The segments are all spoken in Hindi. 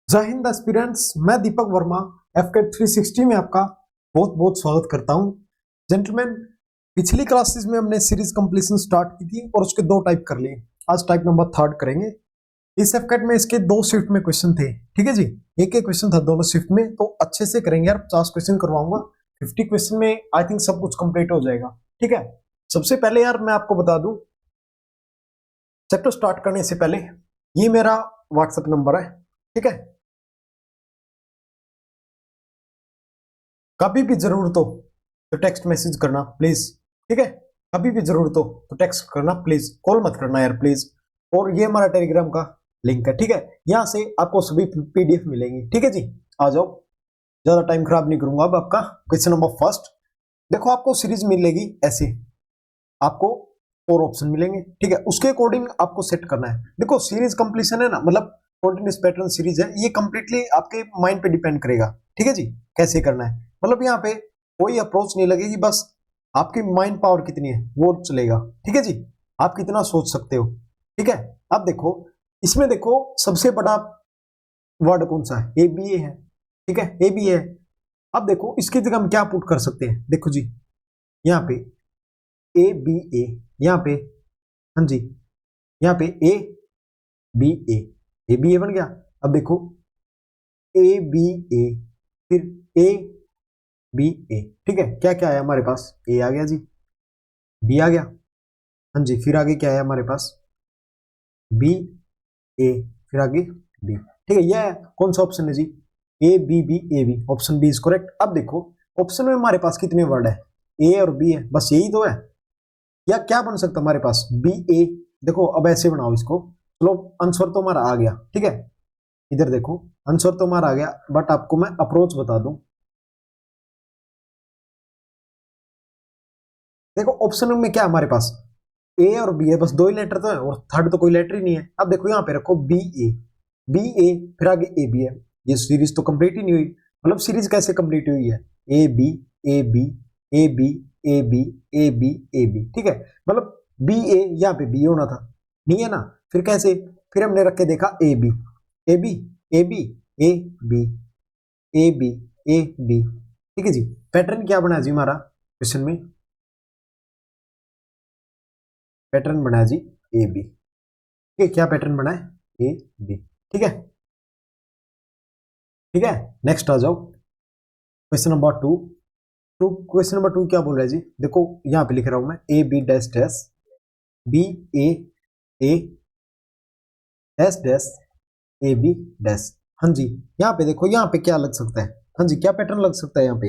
जय हिंद एस्पिरेंट्स, मैं दीपक वर्मा एफकेट 360 में आपका बहुत बहुत स्वागत करता हूं। जेंटलमैन, पिछली क्लासेस में हमने सीरीज कंप्लीशन स्टार्ट की थी और उसके दो टाइप कर लिए। आज टाइप नंबर 3 करेंगे। इस एफकेट में इसके दो शिफ्ट में क्वेश्चन थे, ठीक है जी। एक एक क्वेश्चन था दोनों शिफ्ट में, तो अच्छे से करेंगे यार। 50 क्वेश्चन करवाऊंगा, 50 क्वेश्चन में आई थिंक सब कुछ कंप्लीट हो जाएगा, ठीक है। सबसे पहले यार मैं आपको बता दूं, चैप्टर स्टार्ट करने से पहले ये मेरा व्हाट्सएप नंबर है, ठीक है। कभी भी जरूरत हो तो टेक्स्ट मैसेज करना प्लीज, ठीक है। कभी भी जरूरत हो तो टेक्स्ट करना प्लीज, कॉल मत करना यार प्लीज। और ये हमारा टेलीग्राम का लिंक है, ठीक है। यहाँ से आपको सभी पीडीएफ मिलेंगी, ठीक है जी। आ जाओ, ज्यादा टाइम खराब नहीं करूंगा। अब आपका क्वेश्चन नंबर फर्स्ट देखो, आपको सीरीज मिलेगी ऐसे, आपको 4 ऑप्शन मिलेंगे, ठीक है। उसके अकॉर्डिंग आपको सेट करना है। देखो सीरीज कंप्लीशन है ना, मतलब कंटिन्यूस पैटर्न सीरीज है, ये कंप्लीटली आपके माइंड पे डिपेंड करेगा, ठीक है जी। कैसे करना है, मतलब यहाँ पे कोई अप्रोच नहीं लगेगी, बस आपकी माइंड पावर कितनी है वो चलेगा, ठीक है जी। आप कितना सोच सकते हो, ठीक है। अब देखो, इसमें देखो सबसे बड़ा वर्ड कौन सा है, ए बी ए है, ठीक है। ए बी ए। अब देखो इसकी जगह हम क्या पुट कर सकते हैं, देखो जी। यहाँ पे ए बी ए, यहाँ पे, हाँ जी, यहाँ पे ए बी ए बी ए बन गया। अब देखो ए बी ए, फिर ए बी ए, ठीक है। क्या क्या आया हमारे पास, ए आ गया जी, बी आ गया, हाँ जी। फिर आगे क्या है हमारे पास, बी ए, फिर आगे बी, ठीक है। यह कौन सा ऑप्शन है जी, A B. Option B is correct. अब देखो ऑप्शन में हमारे पास कितने वर्ड है, ए और बी है, बस यही तो है। या क्या बन सकता है हमारे पास, बी ए। देखो अब ऐसे बनाओ इसको, चलो आंसर तो हमारा आ गया, ठीक है। इधर देखो आंसर तो हमारा आ गया, बट आपको मैं अप्रोच बता दूं। देखो ऑप्शन में क्या है हमारे पास, ए और बी है, बस दो ही लेटर तो है और थर्ड तो कोई लेटर ही नहीं है। अब देखो यहाँ पे रखो बी ए, बी ए, फिर आगे ए बी है। ये सीरीज तो कंप्लीट ही नहीं हुई। मतलब सीरीज कैसे कंप्लीट हुई है, A B A B A B A B A B A B, ठीक है। मतलब बी ए, यहाँ पे बी होना था, नहीं है ना। फिर कैसे, फिर हमने रख के देखा A B A B A B A B A B A B, ठीक है जी। पैटर्न क्या बना जी हमारा क्वेश्चन में, पैटर्न बनाया जी ए बी, ठीक है। क्या पैटर्न बना है, ए बी, ठीक है, ठीक है। नेक्स्ट आ जाओ, क्वेश्चन नंबर 2। क्वेश्चन नंबर 2 क्या बोल रहा है जी, देखो यहाँ पे लिख रहा हूं मैं, A B dash dash B A A dash dash A B dash. हाँ जी, यहाँ पे देखो, यहाँ पे क्या लग सकता है, हाँ जी, क्या पैटर्न लग सकता है यहाँ पे।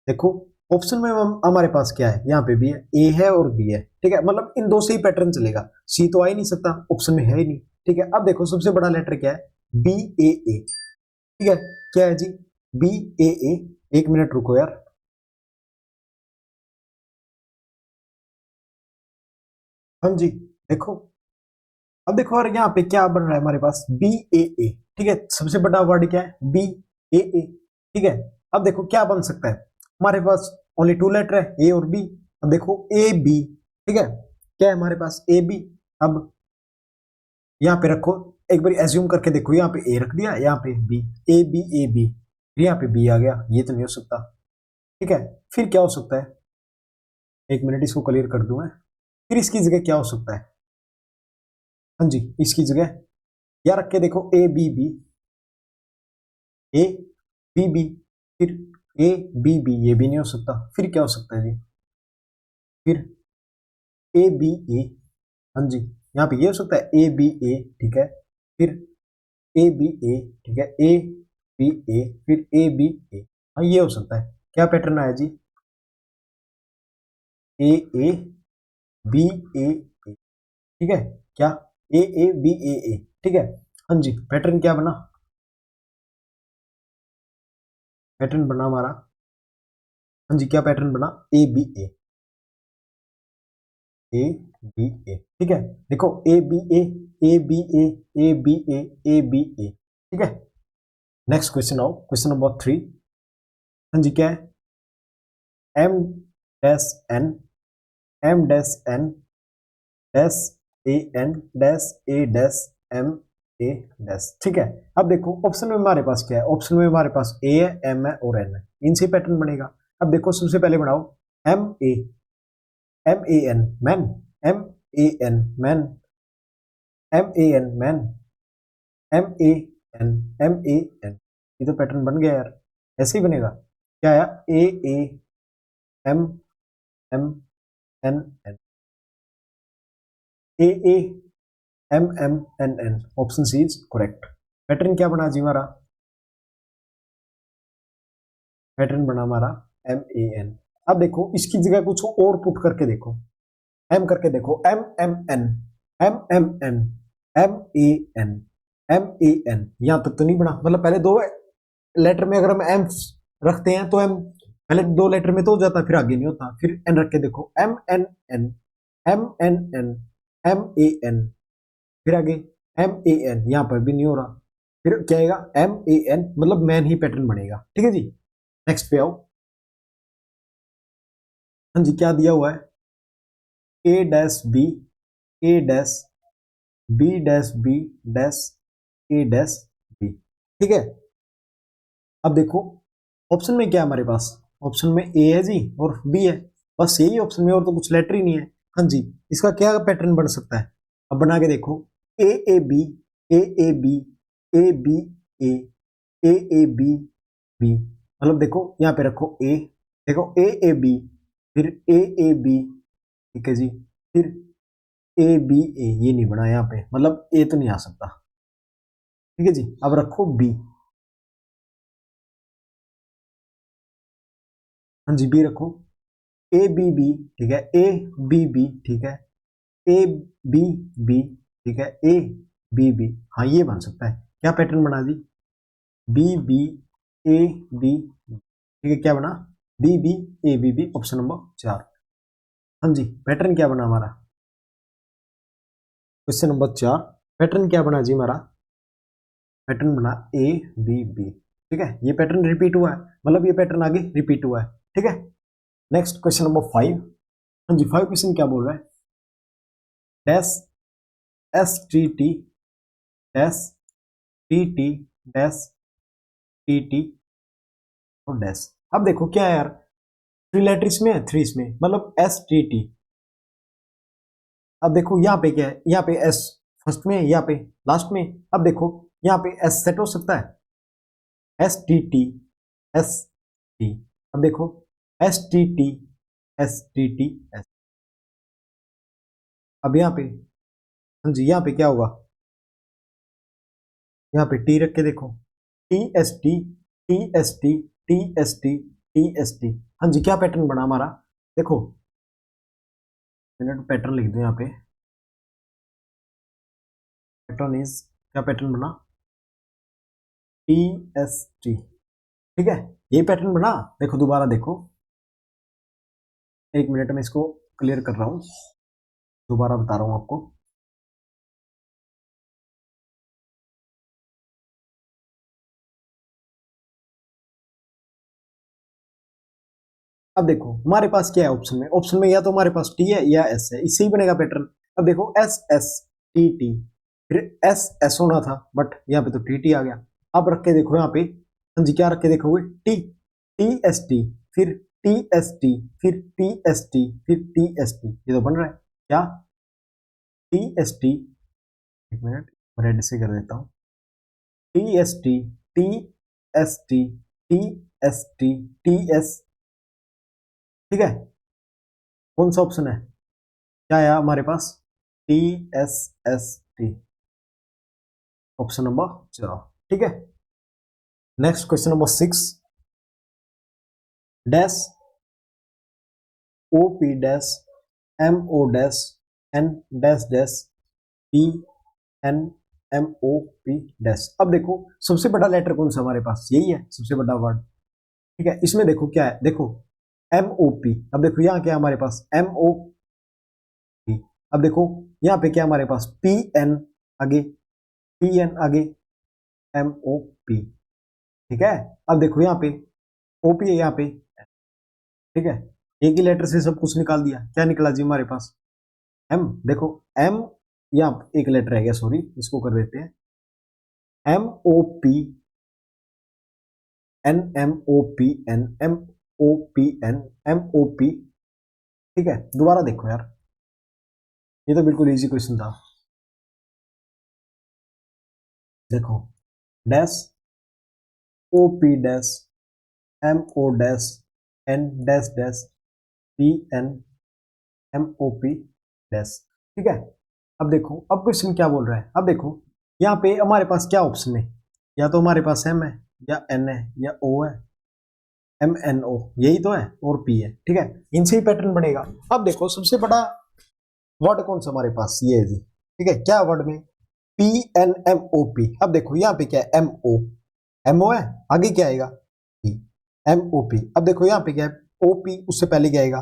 देखो ऑप्शन में हमारे पास क्या है, यहाँ पे भी है, ए है और बी है, ठीक है। मतलब इन दो से ही पैटर्न चलेगा, सी तो आ ही नहीं सकता, ऑप्शन में है ही नहीं, ठीक है। अब देखो सबसे बड़ा लेटर क्या है, बी ए, ठीक है। क्या है जी, बी ए। एक मिनट रुको यार, हाँ जी। देखो अब देखो यार, यहाँ पे क्या बन रहा है हमारे पास, बी ए, ठीक है। सबसे बड़ा वर्ड क्या है, बी ए, ठीक है। अब देखो क्या बन सकता है हमारे पास, ओनली 2 लेटर है, ए और बी। अब देखो ए बी, ठीक है। क्या है हमारे पास, ए बी। अब यहाँ पे रखो, एक बार एज्यूम करके देखो, यहाँ पे ए रख दिया, यहाँ पे बी, ए बी, यहाँ पे बी आ गया, ये तो नहीं हो सकता, ठीक है। फिर क्या हो सकता है, एक मिनट इसको क्लियर कर दूं मैं। फिर इसकी जगह क्या हो सकता है, हाँ जी, इसकी जगह या रख के देखो, A B B A B B, फिर ए बी बी, ये भी नहीं हो सकता। फिर क्या हो सकता है जी, फिर ए बी ए, हाँ जी, यहाँ पे ये हो सकता है, ए बी ए, ठीक है। फिर ए बी ए, ठीक है, ए बी ए, फिर ए बी ए, हाँ ये हो सकता है। क्या पैटर्न आया जी, ए बी ए, ठीक है। क्या, ए बी ए, ठीक है। हाँ जी, पैटर्न क्या बना, पैटर्न बना हमारा, हाँ जी, क्या पैटर्न बना, ए बी ए, ठीक है। देखो A B A, A B A, A B A B A, ठीक है। नेक्स्ट क्वेश्चन आओ, क्वेश्चन नंबर 3। हाँ जी, क्या है, M dash N, M dash N dash A N dash A dash M A dash, ठीक है। अब देखो ऑप्शन में हमारे पास क्या है, ऑप्शन में हमारे पास ए है, एम है और एन है, इनसे पैटर्न बनेगा। अब देखो सबसे पहले बनाओ M A, M A N man, M A N man, M A N man, M A N, M A N, ये तो पैटर्न बन गया यार, ऐसे ही बनेगा। क्या आया, A A M M N N, A A M M N N, option C is correct. Pattern क्या बना जी हमारा, पैटर्न बना हमारा एम ए एन। अब देखो इसकी जगह कुछ और पुट करके देखो, एम करके देखो, M M N, M M N, M A N, M A N, यहां तक तो नहीं बना, मतलब पहले दो लेटर में अगर हम एम रखते हैं तो एम पहले दो लेटर में तो हो जाता, फिर आगे नहीं होता, फिर एन रख के देखो, M N N, M N N, M A N, फिर आगे एम ए एन, यहां पर भी नहीं हो रहा, फिर क्या आएगा एम ए एन, मतलब मैन ही पैटर्न बनेगा, ठीक है जी। नेक्स्ट पे आओ, हाँ जी क्या दिया हुआ है, A dash B, A dash B dash B dash A dash B, ठीक है। अब देखो ऑप्शन में क्या है हमारे पास, ऑप्शन में ए है जी और बी है, बस यही ऑप्शन में, और तो कुछ लेटर ही नहीं है। हाँ जी, इसका क्या पैटर्न बन सकता है, अब बना के देखो, A A B, A A B, A B A, A A B B, मतलब देखो यहाँ पे रखो ए, देखो ए ए बी, फिर ए ए बी, ठीक है जी, फिर ए बी ए, ये नहीं बना यहाँ पे, मतलब ए तो नहीं आ सकता, ठीक है जी। अब रखो बी, हाँ जी बी रखो, ए बी बी, ठीक है, ए बी बी, ठीक है, ए बी बी, ठीक है, ए बी बी, हाँ ये बन सकता है। क्या पैटर्न बना दी, बी बी ए बी, ठीक है, क्या बना, B B A B B, option number 4। हाँ जी पैटर्न क्या बना हमारा, क्वेश्चन नंबर 4, पैटर्न क्या बना जी हमारा, पैटर्न बना ए बी बी, ठीक है, ये पैटर्न रिपीट हुआ है, मतलब ये पैटर्न आगे रिपीट हुआ है, ठीक है। नेक्स्ट क्वेश्चन नंबर 5, हाँ जी 5 क्वेश्चन क्या बोल रहा है, dash S T T dash T T dash T T और डैश। अब देखो क्या है यार, 3 लेटर इसमें है, 3 इसमें, मतलब एस टी टी। अब देखो यहाँ पे क्या है, यहाँ पे एस फर्स्ट में, यहाँ पे लास्ट में। अब देखो यहाँ पे एस सेट हो सकता है, S T T S T, अब देखो S T T S T T S, अब यहाँ पे, हाँ जी यहाँ पे क्या होगा, यहाँ पे टी रख के देखो, T S T, T S T, T S T, T S T, हाँ जी क्या पैटर्न बना हमारा, देखो मिनट पैटर्न लिख दो यहाँ पे, पैटर्न इज, क्या पैटर्न बना, टी एस टी, ठीक है, ये पैटर्न बना। देखो दोबारा देखो, एक मिनट में इसको क्लियर कर रहा हूं, दोबारा बता रहा हूं आपको। अब देखो हमारे पास क्या है ऑप्शन में, ऑप्शन में या तो हमारे पास टी है या एस है, इससे ही बनेगा पैटर्न। अब देखो एस एस टी टी, फिर एस एस होना था, बट यहाँ पे तो टी टी आ गया। अब रख के देखो यहाँ पे, हाँ जी क्या रख के देखोगे, टी, टी एस टी, फिर टी एस टी, फिर टी एस टी, फिर टी एस टी, ये तो बन रहा है क्या, टी एस टी, एक मिनट रेड से कर देता हूँ, T S T, T S T, T S T, T S, ठीक है। कौन सा ऑप्शन है, क्या आया हमारे पास, T S S T, option number 4, ठीक है। Next question number 6, dash O P dash M O dash N dash dash P N M O P dash. अब देखो सबसे बड़ा लेटर कौन सा हमारे पास, यही है सबसे बड़ा वर्ड, ठीक है। इसमें देखो क्या है, देखो एम ओ पी, अब देखो यहाँ क्या है हमारे पास, एम ओ पी, अब देखो यहाँ पे क्या हमारे पास, पी एन आगे, पी एन आगे, एम ओ पी, ठीक है। अब देखो यहाँ पे ओपी है यहाँ पे, ठीक है, एक ही लेटर से सब कुछ निकाल दिया, क्या निकला जी हमारे पास, एम, देखो एम, यहाँ एक लेटर है गया, सॉरी इसको कर देते हैं, M O P N, M O P N, M O P N, M O P. ठीक है, दोबारा देखो यार, ये तो बिल्कुल इजी क्वेश्चन था। देखो, dash O P dash M O dash N dash dash P N M O P dash. ठीक है, अब देखो, अब क्वेश्चन क्या बोल रहा है। अब देखो यहाँ पे हमारे पास क्या ऑप्शन है, या तो हमारे पास एम है, या एन है, या ओ है। एम एन ओ यही तो है, और पी है। ठीक है, इनसे ही पैटर्न बनेगा। अब देखो सबसे बड़ा वर्ड कौन सा हमारे पास, ये है जी। ठीक है, क्या वर्ड में, P N M O P. अब देखो यहाँ पे क्या है, एम ओ, एम ओ है, आगे क्या आएगा, पी, एम ओ पी। अब देखो यहाँ पे क्या है, ओ पी, उससे पहले क्या आएगा,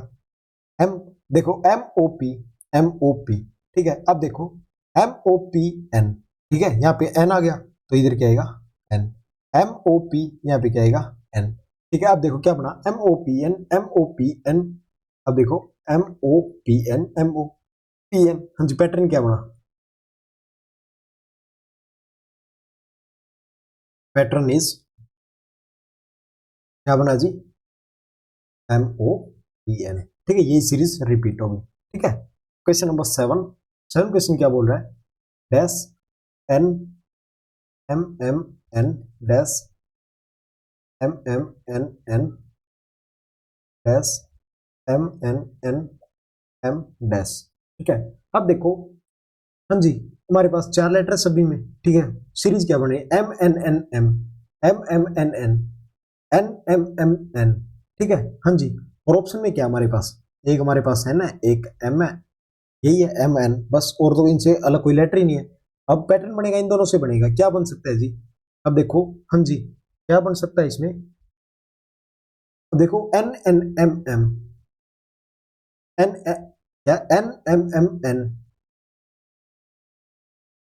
एम। देखो M O P, M O P. ठीक है, अब देखो एम ओ पी एन। ठीक है, यहाँ पे एन आ गया, तो इधर क्या आएगा, एन, एम ओ पी, यहाँ पे क्या आएगा, एन। ठीक है, अब देखो क्या बना, M O P N, M O P N. अब देखो M O P N, M O P N. हाँ जी, पैटर्न क्या बना, पैटर्न इज क्या बना जी, एम ओ पी एन। ठीक है, ये सीरीज रिपीट होगी। ठीक है, क्वेश्चन नंबर 7। सेवन क्वेश्चन क्या बोल रहा है, dash N M M N dash M M N N dash M N N M dash. ठीक है, अब देखो, हाँ जी, हमारे पास चार लेटर सभी में। ठीक है, सीरीज क्या बने, M N N M, M M N N, N M M N. ठीक है, हाँ जी, और ऑप्शन में क्या हमारे पास, एक हमारे पास एन है, एक एम है, यही है एम एन बस, और तो इनसे अलग कोई लेटर ही नहीं है। अब पैटर्न बनेगा इन दोनों से, बनेगा क्या बन सकता है जी। अब देखो, हाँ जी, क्या बन सकता है इसमें, अब देखो N N M M, N क्या, एन एम एम एन।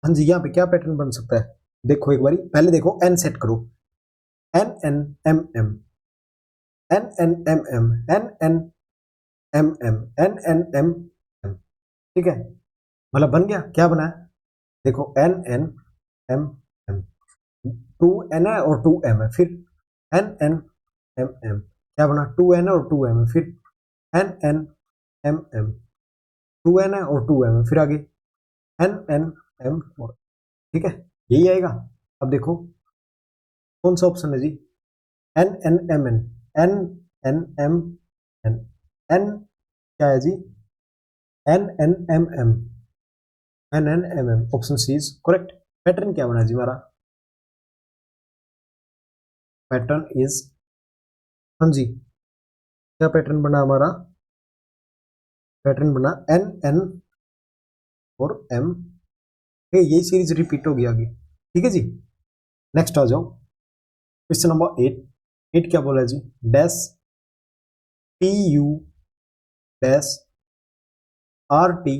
हाँ जी, यहाँ पे क्या पैटर्न बन सकता है, देखो एक बारी पहले देखो, एन सेट करो, N N M M, N N M M, N N M M, N N M M. ठीक है, मतलब बन गया, क्या बना है, देखो N N M M, two N है और टू एम है, फिर एन एन एम एम, क्या बना, टू एन है और टू एम है, फिर N N M M, two N है और टू एम है, फिर आगे एन एन एम। ठीक है, यही आएगा। अब देखो कौन सा ऑप्शन है जी, N N M N, N N M N, N क्या है जी, N N M M, N N M M, option C is correct. Pattern क्या बना जी हमारा, पैटर्न इज, हाँ जी, क्या पैटर्न बना हमारा, पैटर्न बना एन एन और एम। यही सीरीज रिपीट होगी आगे। ठीक है जी, नेक्स्ट आ जाओ, क्वेश्चन नंबर 8। 8 क्या बोला जी, dash P U dash R T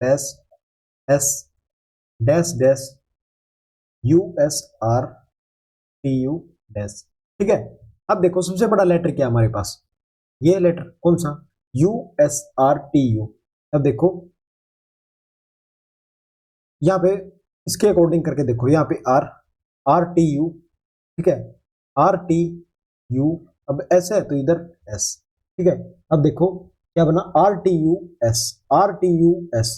dash S dash dash U S R T U dash. ठीक है, अब देखो सबसे बड़ा लेटर क्या है हमारे पास, ये लेटर कौन सा, you S R T you. अब देखो यहाँ पे इसके अकॉर्डिंग करके देखो, यहाँ पे आर, आर टी यू। ठीक है, आर टी यू, अब ऐसे है तो इधर एस। ठीक है, अब देखो क्या बना, are T you S, R T you S,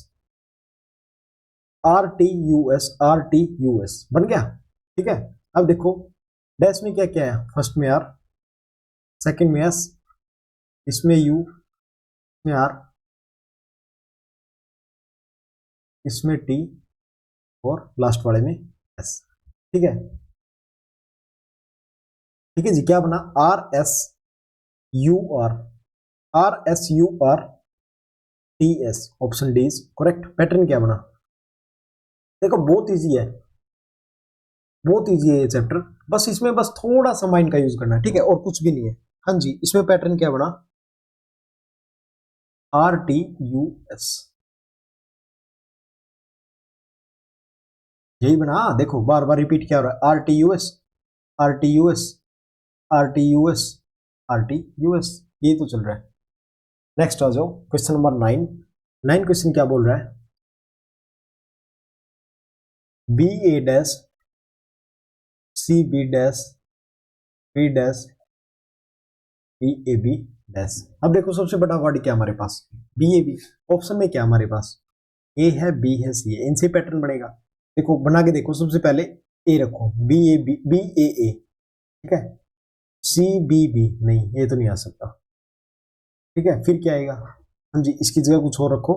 R T you S, R T U S बन गया। ठीक है, अब देखो डैश में क्या क्या है, फर्स्ट में आर, सेकंड में एस, इसमें यू, इसमें आर, इसमें टी, और लास्ट वाले में एस। ठीक है, ठीक है जी, क्या बना, R S U R, R S U R T S, option D is correct. Pattern क्या बना, देखो बहुत इजी है, बहुत इजी है ये चैप्टर, बस इसमें बस थोड़ा सा माइंड का यूज करना है। ठीक है, और कुछ भी नहीं है। हाँ जी, इसमें पैटर्न क्या बना, आर टी यू एस, यही बना। देखो बार बार रिपीट क्या हो रहा है, are T you S, R T you S, R T you S, R T U S, यही तो चल रहा है। नेक्स्ट आ जाओ, क्वेश्चन नंबर 9। 9 क्वेश्चन क्या बोल रहा है, B A dash C B dash, B dash, B A B dash. अब देखो सबसे बड़ा वर्ड क्या हमारे पास, बी ए बी। ऑप्शन में क्या हमारे पास, ए है, बी है, सी है, इनसे पैटर्न बनेगा। देखो बना के देखो, सबसे पहले ए रखो, B A B, B A A, ठीक है। सी बी बी, नहीं ये तो नहीं आ सकता, ठीक है। फिर क्या आएगा, हाँ जी इसकी जगह कुछ और रखो,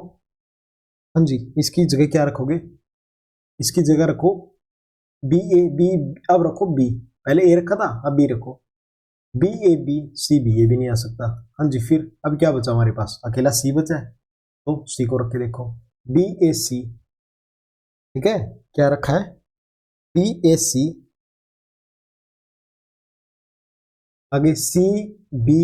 हाँ जी इसकी जगह क्या रखोगे, इसकी जगह रखो बी ए बी। अब रखो बी, पहले ए रखा था, अब बी रखो, B A B C B, ये भी नहीं आ सकता। हाँ जी फिर अब क्या बचा हमारे पास, अकेला सी बचा है, तो सी को रख के देखो, बी ए सी, ठीक है। क्या रखा है, बी ए सी, आगे सी बी,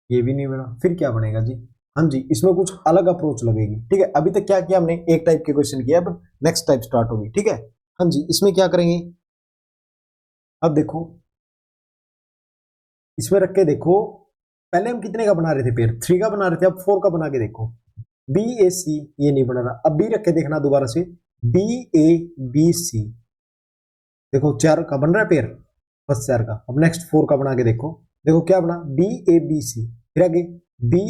ये भी नहीं बना। फिर क्या बनेगा जी, हाँ जी इसमें कुछ अलग अप्रोच लगेगी, ठीक है। अभी तक क्या किया हमने, एक टाइप के क्वेश्चन किया, अब नेक्स्ट टाइप स्टार्ट होगी, ठीक है। हाँ जी इसमें क्या करेंगे, अब देखो इसमें रख के देखो, पहले हम कितने का बना रहे थे पेयर, 3 का बना रहे थे, अब 4 का बना के देखो, बी ए सी, ये नहीं बना रहा, अब बी रख के देखना दोबारा से, बी ए बी सी, देखो 4 का बन रहा है पेयर, बस 4 का। अब नेक्स्ट 4 का बना के देखो, देखो क्या बना, बी ए बी सी, फिर आगे बी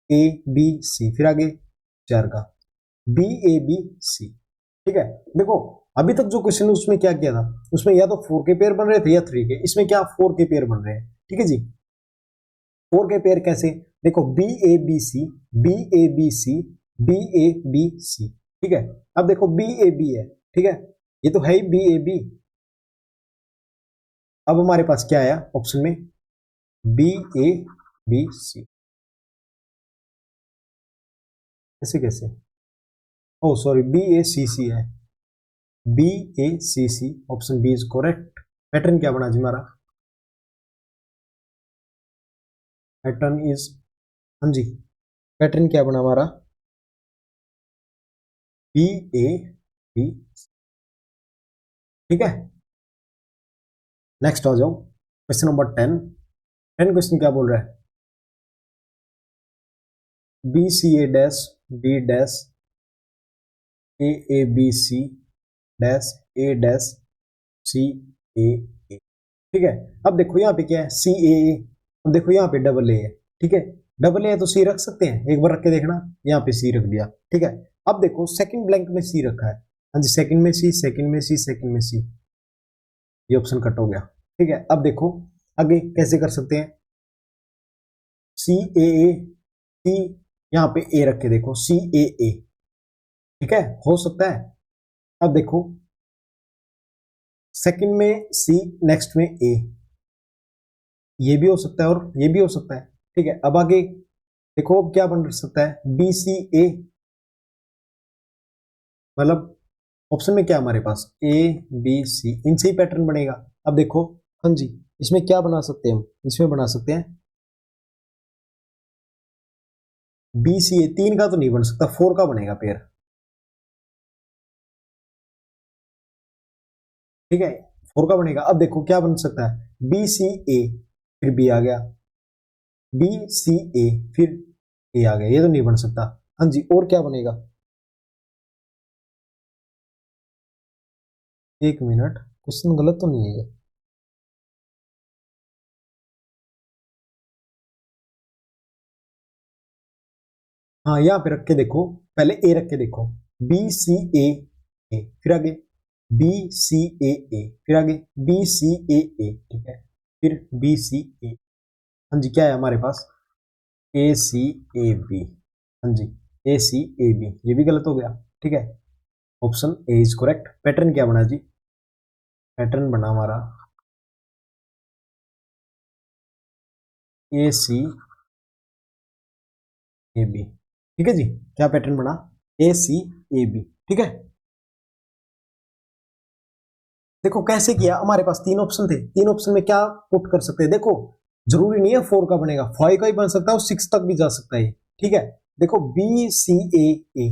ए बी सी, फिर आगे 4 का बी ए बी सी, ठीक है। देखो अभी तक जो क्वेश्चन है उसमें क्या किया था, उसमें या तो 4 के पेयर बन रहे थे या 3 के, इसमें क्या 4 के पेयर बन रहे हैं, ठीक है जी। 4 के पेयर कैसे, देखो B A B C, B A B C, B A B C, ठीक है। अब देखो बी ए बी है, ठीक है, ये तो है ही बी ए बी। अब हमारे पास क्या आया ऑप्शन में, बी ए बी सी, कैसे कैसे, ओ sorry B A C C है, B A C C, option B is correct. Pattern क्या बना जी हमारा, पैटर्न इज, हाँ जी पैटर्न क्या बना हमारा, बी ए बी, ठीक है। नेक्स्ट आ जाओ, क्वेश्चन नंबर 10। 10 क्वेश्चन क्या बोल रहा है, B C A dash, B dash, A B C dash, A dash, C A A, ठीक है। अब देखो यहाँ पे क्या है, सी ए ए, अब देखो यहाँ पे डबल ए है, ठीक है। डबल ए है तो सी रख सकते हैं, एक बार रख के देखना, यहाँ पे सी रख दिया, ठीक है। अब देखो सेकंड ब्लैंक में सी रखा है, हाँ जी सेकंड में सी, सेकंड में सी, सेकंड में सी, ये ऑप्शन कट हो गया, ठीक है। अब देखो आगे कैसे कर सकते हैं, सी ए ए, सी, यहाँ पे ए रख के देखो, सी ए ए, ठीक है, हो सकता है। अब देखो सेकंड में सी, नेक्स्ट में ए, ये भी हो सकता है और ये भी हो सकता है, ठीक है। अब आगे देखो अब क्या बन सकता है, बी सी ए, मतलब ऑप्शन में क्या हमारे पास, ए बी सी, इनसे ही पैटर्न बनेगा। अब देखो हाँ जी इसमें क्या बना सकते हैं हम, इसमें बना सकते हैं बी सी ए, 3 का तो नहीं बन सकता, 4 का बनेगा पेयर, ठीक है 4 का बनेगा। अब देखो क्या बन सकता है, बी सी ए, फिर बी आ गया, बी सी ए, फिर ए आ गया, ये तो नहीं बन सकता। हाँ जी और क्या बनेगा, एक मिनट, क्वेश्चन गलत तो नहीं है ये, हाँ यहाँ पे रख के देखो, पहले ए रख के देखो, बी सी ए ए, फिर आगे बी सी ए ए, फिर आगे बी सी ए ए, ठीक है, फिर बी सी ए, हाँ जी क्या है हमारे पास, ए सी ए बी, हाँ जी ए सी ए बी, ये भी गलत हो गया, ठीक है। Option A is correct. Pattern क्या बना जी, पैटर्न बना हमारा ए सी ए बी, ठीक है जी। क्या पैटर्न बना, ए सी ए बी, ठीक है। देखो कैसे किया, हमारे पास 3 ऑप्शन थे, 3 ऑप्शन में क्या पुट कर सकते हैं, देखो जरूरी नहीं है 4 का बनेगा, 5 का ही बन सकता है और 6 तक भी जा सकता है, ठीक है। देखो बी सी ए ए,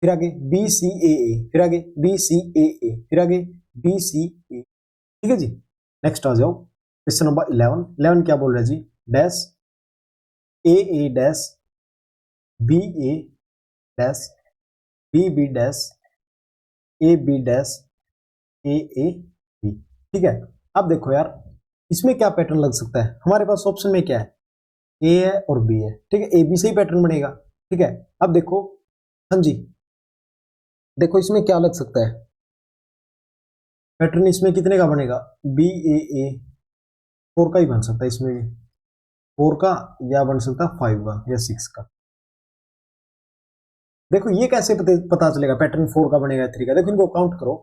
फिर आगे बी सी ए ए, फिर आगे बी सी ए ए, फिर आगे बी सी ए, ठीक है जी। नेक्स्ट आ जाओ, क्वेश्चन नंबर 11। 11 क्या बोल रहा है जी, dash A dash, B A dash, B B dash, A B dash, A B, ठीक है। अब देखो यार इसमें क्या पैटर्न लग सकता है, हमारे पास ऑप्शन में क्या है, ए है और बी है, ठीक है, ए बी से ही पैटर्न बनेगा, ठीक है। अब देखो, हाँ जी, देखो इसमें क्या लग सकता है पैटर्न, इसमें कितने का बनेगा, बी ए 4 का ही बन सकता है, इसमें भी 4 का, या बन सकता है 5 का या 6 का। देखो ये कैसे पता चलेगा पैटर्न 4 का बनेगा 3 का, देखो इनको काउंट करो,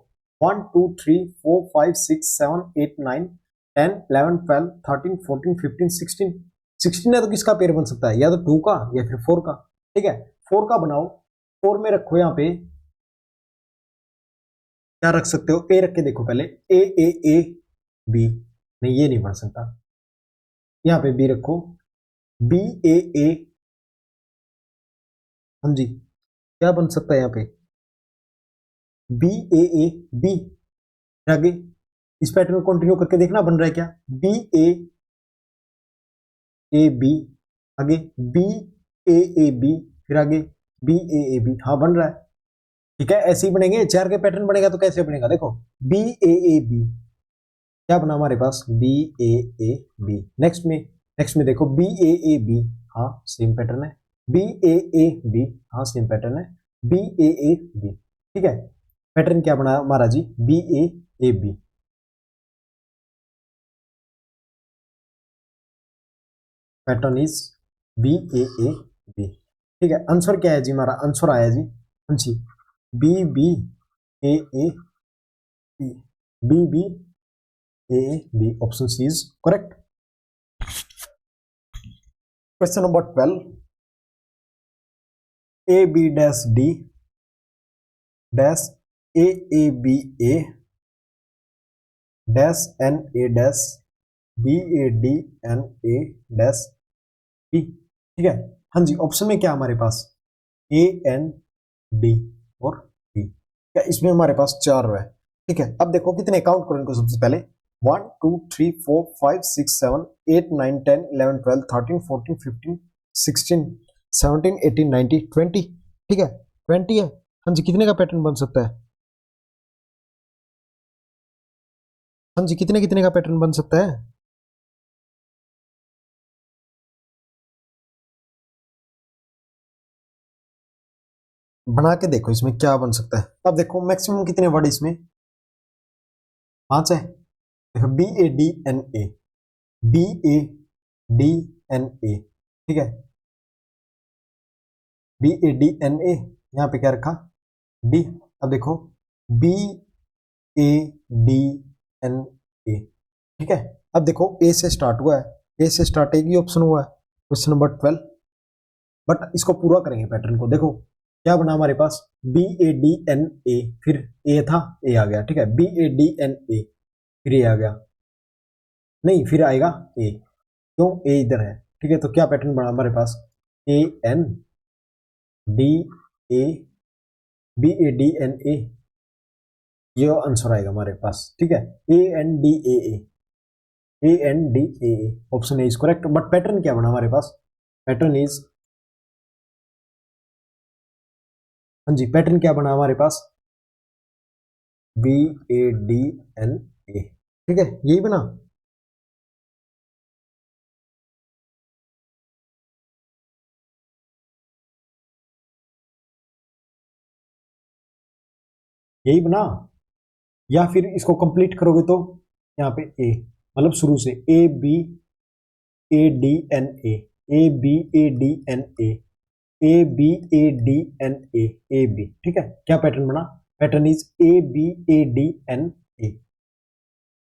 1 2 3 4 5 6 7 8 9 10 11 12 13 14 15 16, 16 है तो किसका पेयर बन सकता है, या तो 2 का या फिर 4 का, ठीक है। 4 का बनाओ, 4 में रखो, यहाँ पे क्या रख सकते हो, ए रख के देखो पहले, ए बी, नहीं ये नहीं बन सकता, यहाँ पे बी रखो, बी ए, हाँ जी, क्या बन सकता है यहाँ पे, बी ए बी, आगे इस पैटर्न को कंटिन्यू करके देखना बन रहा है क्या, बी ए बी, आगे बी ए बी, फिर आगे बी ए बी, हाँ बन रहा है, ठीक है। ऐसे ही बनेंगे, 4 के पैटर्न बनेगा तो कैसे बनेगा, देखो बी ए बी, क्या बना हमारे पास, बी ए बी, नेक्स्ट में देखो बी ए बी, हाँ सेम पैटर्न है, बी ए बी, हाँ सेम पैटर्न है, बी ए बी, ठीक है। पैटर्न क्या बना हमारा जी, B A B, pattern is B A B, ठीक है। आंसर क्या है जी, हमारा आंसर आया जी, हाँ जी, B B A B, B B A B, option C is correct. Question number 12, A B dash D dash A B A dash N A dash B A D N A dash B, ठीक है। हाँ जी, ऑप्शन में क्या हमारे पास, ए एन डी और बी, क्या इसमें हमारे पास 4 है, ठीक है। अब देखो कितने काउंट करो इनको, सबसे पहले 1 2 3 4 5 6 7 8 9 10 11 12 13 14 15 16 17 18 19 20, ठीक है 20 है। हाँ जी, कितने का पैटर्न बन सकता है, हाँ जी, कितने कितने का पैटर्न बन सकता है, बना के देखो इसमें क्या बन सकता है। अब देखो मैक्सिमम कितने वर्ड इसमें, 5 है, देखो B A D N A, B A D N A, ठीक है, B A D N A, यहाँ पे क्या रखा, डी। अब देखो B A D N A, ठीक है। अब देखो ए से स्टार्ट हुआ है, ए से स्टार्ट एक ही ऑप्शन हुआ है, क्वेश्चन नंबर 12, बट इसको पूरा करेंगे पैटर्न को, देखो क्या बना हमारे पास, B A D N A, फिर ए था, ए आ गया, ठीक है, B A D N A, फिर ए आ गया, नहीं फिर आएगा ए, क्यों, ए इधर है, ठीक है। तो क्या पैटर्न बना हमारे पास, A N D A, B A D N A, ये आंसर आएगा हमारे पास, ठीक है, A N D A N D A, option A is correct. But pattern क्या बना हमारे पास, पैटर्न इज, हाँ जी, पैटर्न क्या बना हमारे पास, B A D N A, ठीक है, यही बना, यही बना, या फिर इसको कंप्लीट करोगे तो यहाँ पे ए, मतलब शुरू से A B A D N A B A D N A B A D N A B, ठीक है। क्या पैटर्न बना, pattern is A B A D N A.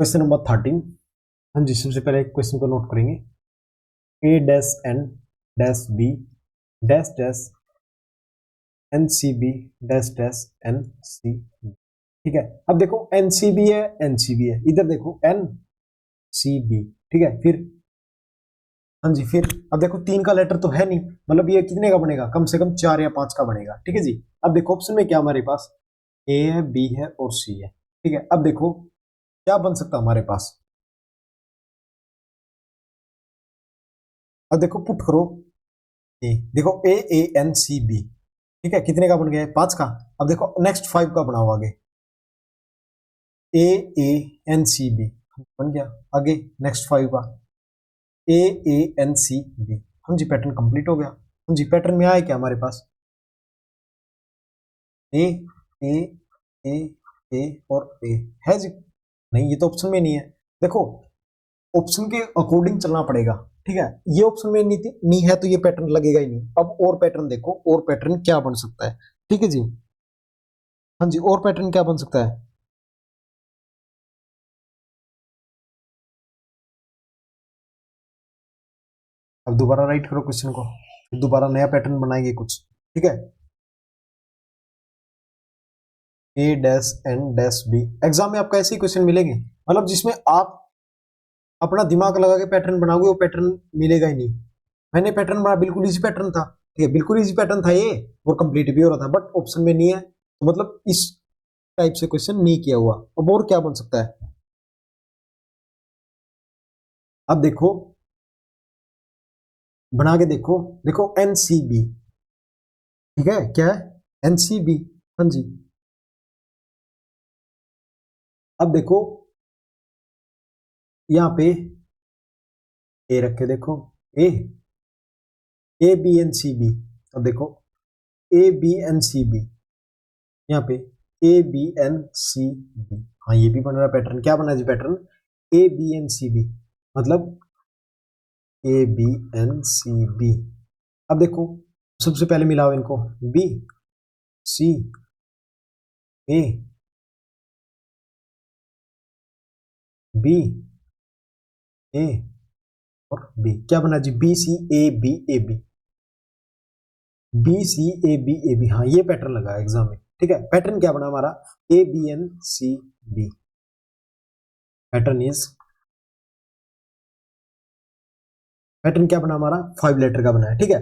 Question number 13, हाँ जी, सबसे पहले क्वेश्चन को नोट करेंगे, A dash N dash B dash dash N C B dash dash N C B, ठीक है। अब देखो एन सी बी है, एन सी बी है, इधर देखो एन सी बी, ठीक है, फिर हाँ जी, फिर अब देखो 3 का लेटर तो है नहीं, मतलब ये कितने का बनेगा, कम से कम 4 या 5 का बनेगा, ठीक है जी। अब देखो ऑप्शन में क्या हमारे पास, ए है, बी है और सी है, ठीक है। अब देखो क्या बन सकता हमारे पास, अब देखो पुट करो ए, देखो ए एन सी बी, ठीक है, कितने का बन गया है, 5 का। अब देखो नेक्स्ट 5 का बनाओ आगे, AANCB बन गया। आगे नेक्स्ट 5 का AANCB। हाँ जी पैटर्न कंप्लीट हो गया। हाँ जी पैटर्न में आया क्या हमारे पास ए ए ए ए और ए है जी? नहीं ये तो ऑप्शन में नहीं है। देखो ऑप्शन के अकॉर्डिंग चलना पड़ेगा, ठीक है। ये ऑप्शन में नहीं है तो ये पैटर्न लगेगा ही नहीं। अब और पैटर्न देखो, और पैटर्न क्या बन सकता है, ठीक है जी। हाँ जी और पैटर्न क्या बन सकता है। अब दोबारा राइट करो क्वेश्चन को, दोबारा नया पैटर्न बनाएंगे कुछ, ठीक है। A dash N dash B. Exam में आपको ऐसे ही क्वेश्चन मिलेंगे, मतलब जिसमें आप अपना दिमाग लगा के पैटर्न बनाओगे, वो पैटर्न मिलेगा ही नहीं। मैंने पैटर्न बना, बिल्कुल इजी पैटर्न था, ठीक है, बिल्कुल इजी पैटर्न था ये, और कंप्लीट भी हो रहा था, बट ऑप्शन में नहीं है, तो मतलब इस टाइप से क्वेश्चन नहीं किया हुआ। अब और क्या बन सकता है। अब देखो बना के देखो, देखो एनसीबी, ठीक है, क्या है एनसीबी। हाँ जी अब देखो यहाँ पे ए रख के देखो, A A B N C B. अब देखो A B N C B, यहाँ पे A B N C B. हाँ ये भी बन रहा पैटर्न, क्या बना जी pattern A B N C B, मतलब A B N C B. अब देखो सबसे पहले मिलाओ इनको, B C A B A और बी, क्या बना जी B C A B A B, B C A B A B. हाँ ये पैटर्न लगा एग्जाम में, ठीक है। पैटर्न क्या बना हमारा A B N C B, pattern is, pattern क्या बना हमारा 5 लेटर का बना है, ठीक है।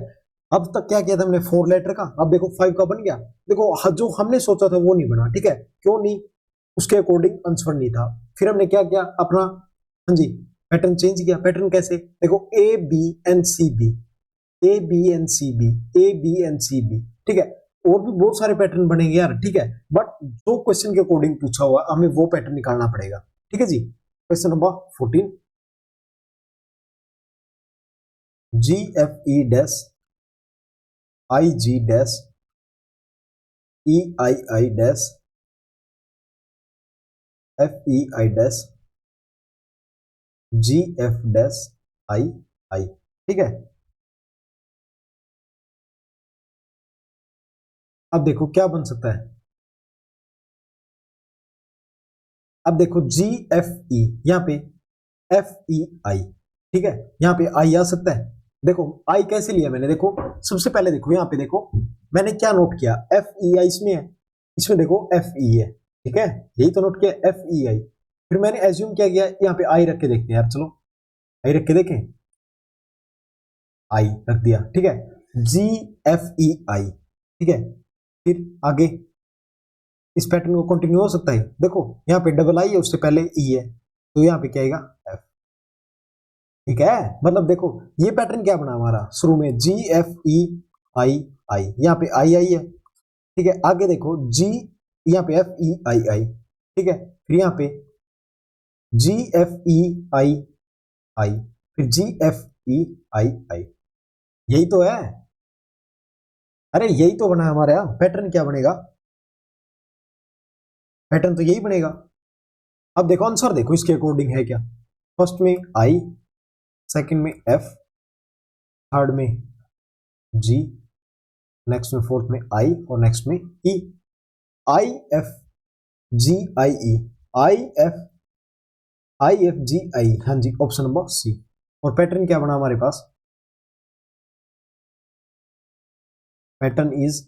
अब तक क्या किया था हमने 4 लेटर का, अब देखो 5 का बन गया। देखो जो हमने सोचा था वो नहीं बना, ठीक है, क्यों नहीं, उसके अकॉर्डिंग आंसर नहीं था। फिर हमने क्या किया अपना, हाँ जी पैटर्न चेंज किया। पैटर्न कैसे, देखो A B N C B, A B N C B, A B N C B, ठीक है। और भी बहुत सारे पैटर्न बनेंगे यार, ठीक है, बट जो क्वेश्चन के अकॉर्डिंग पूछा हुआ हमें वो पैटर्न निकालना पड़ेगा, ठीक है जी। Question number 14, G F E dash I G dash E I I dash F E I dash G F dash I I, ठीक है। अब देखो क्या बन सकता है। अब देखो जी एफ ई, यहाँ पे एफ ई आई, ठीक है, यहाँ पे आई आ सकता है। देखो आई कैसे लिया मैंने, देखो सबसे पहले देखो यहाँ पे देखो मैंने क्या नोट किया, एफ ई आई इसमें है, इसमें देखो एफ ई है, ठीक है, यही तो नोट किया एफ ई आई। फिर मैंने एज्यूम क्या किया, यहाँ पे आई रख के देखते हैं यार, चलो आई रख के देखें, आई रख दिया, ठीक है, जी एफ ई आई, ठीक है। फिर आगे इस पैटर्न को कंटिन्यू हो सकता है, देखो यहाँ पे डबल आई है, उससे पहले ई है, तो यहाँ पे क्या आएगा एफ, ठीक है। मतलब देखो ये पैटर्न क्या बना हमारा शुरू में, जी एफ ई आई आई, यहाँ पे आई आई है, ठीक है। आगे देखो जी, यहाँ पे एफ ई आई आई, ठीक है। फिर यहाँ पे जी एफ ई आई आई, फिर जी एफ ई आई आई, यही तो है। अरे यही तो बना है हमारे यहाँ, पैटर्न क्या बनेगा, पैटर्न तो यही बनेगा। अब देखो आंसर देखो इसके अकॉर्डिंग है क्या, फर्स्ट में आई, सेकंड में एफ, थर्ड में जी, नेक्स्ट में फोर्थ में आई, और नेक्स्ट में E, I F G I E, I F I F G I, हाँ जी ऑप्शन नंबर सी। और पैटर्न क्या बना हमारे पास, pattern is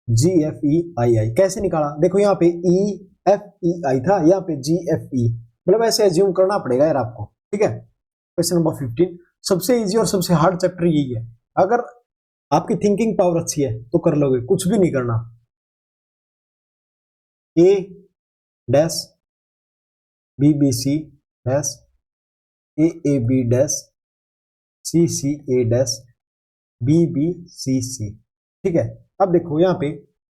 G F E I I. कैसे निकाला, देखो यहाँ पे ई एफ ई आई था, यहाँ पे जी एफ ई, मतलब ऐसे एज्यूम करना पड़ेगा यार आपको, ठीक है। क्वेश्चन नंबर 15, सबसे इजी और सबसे हार्ड चैप्टर यही है, अगर आपकी थिंकिंग पावर अच्छी है तो कर लोगे, कुछ भी नहीं करना। A dash B B C dash A B dash C A dash B B C, ठीक है। अब देखो यहाँ पे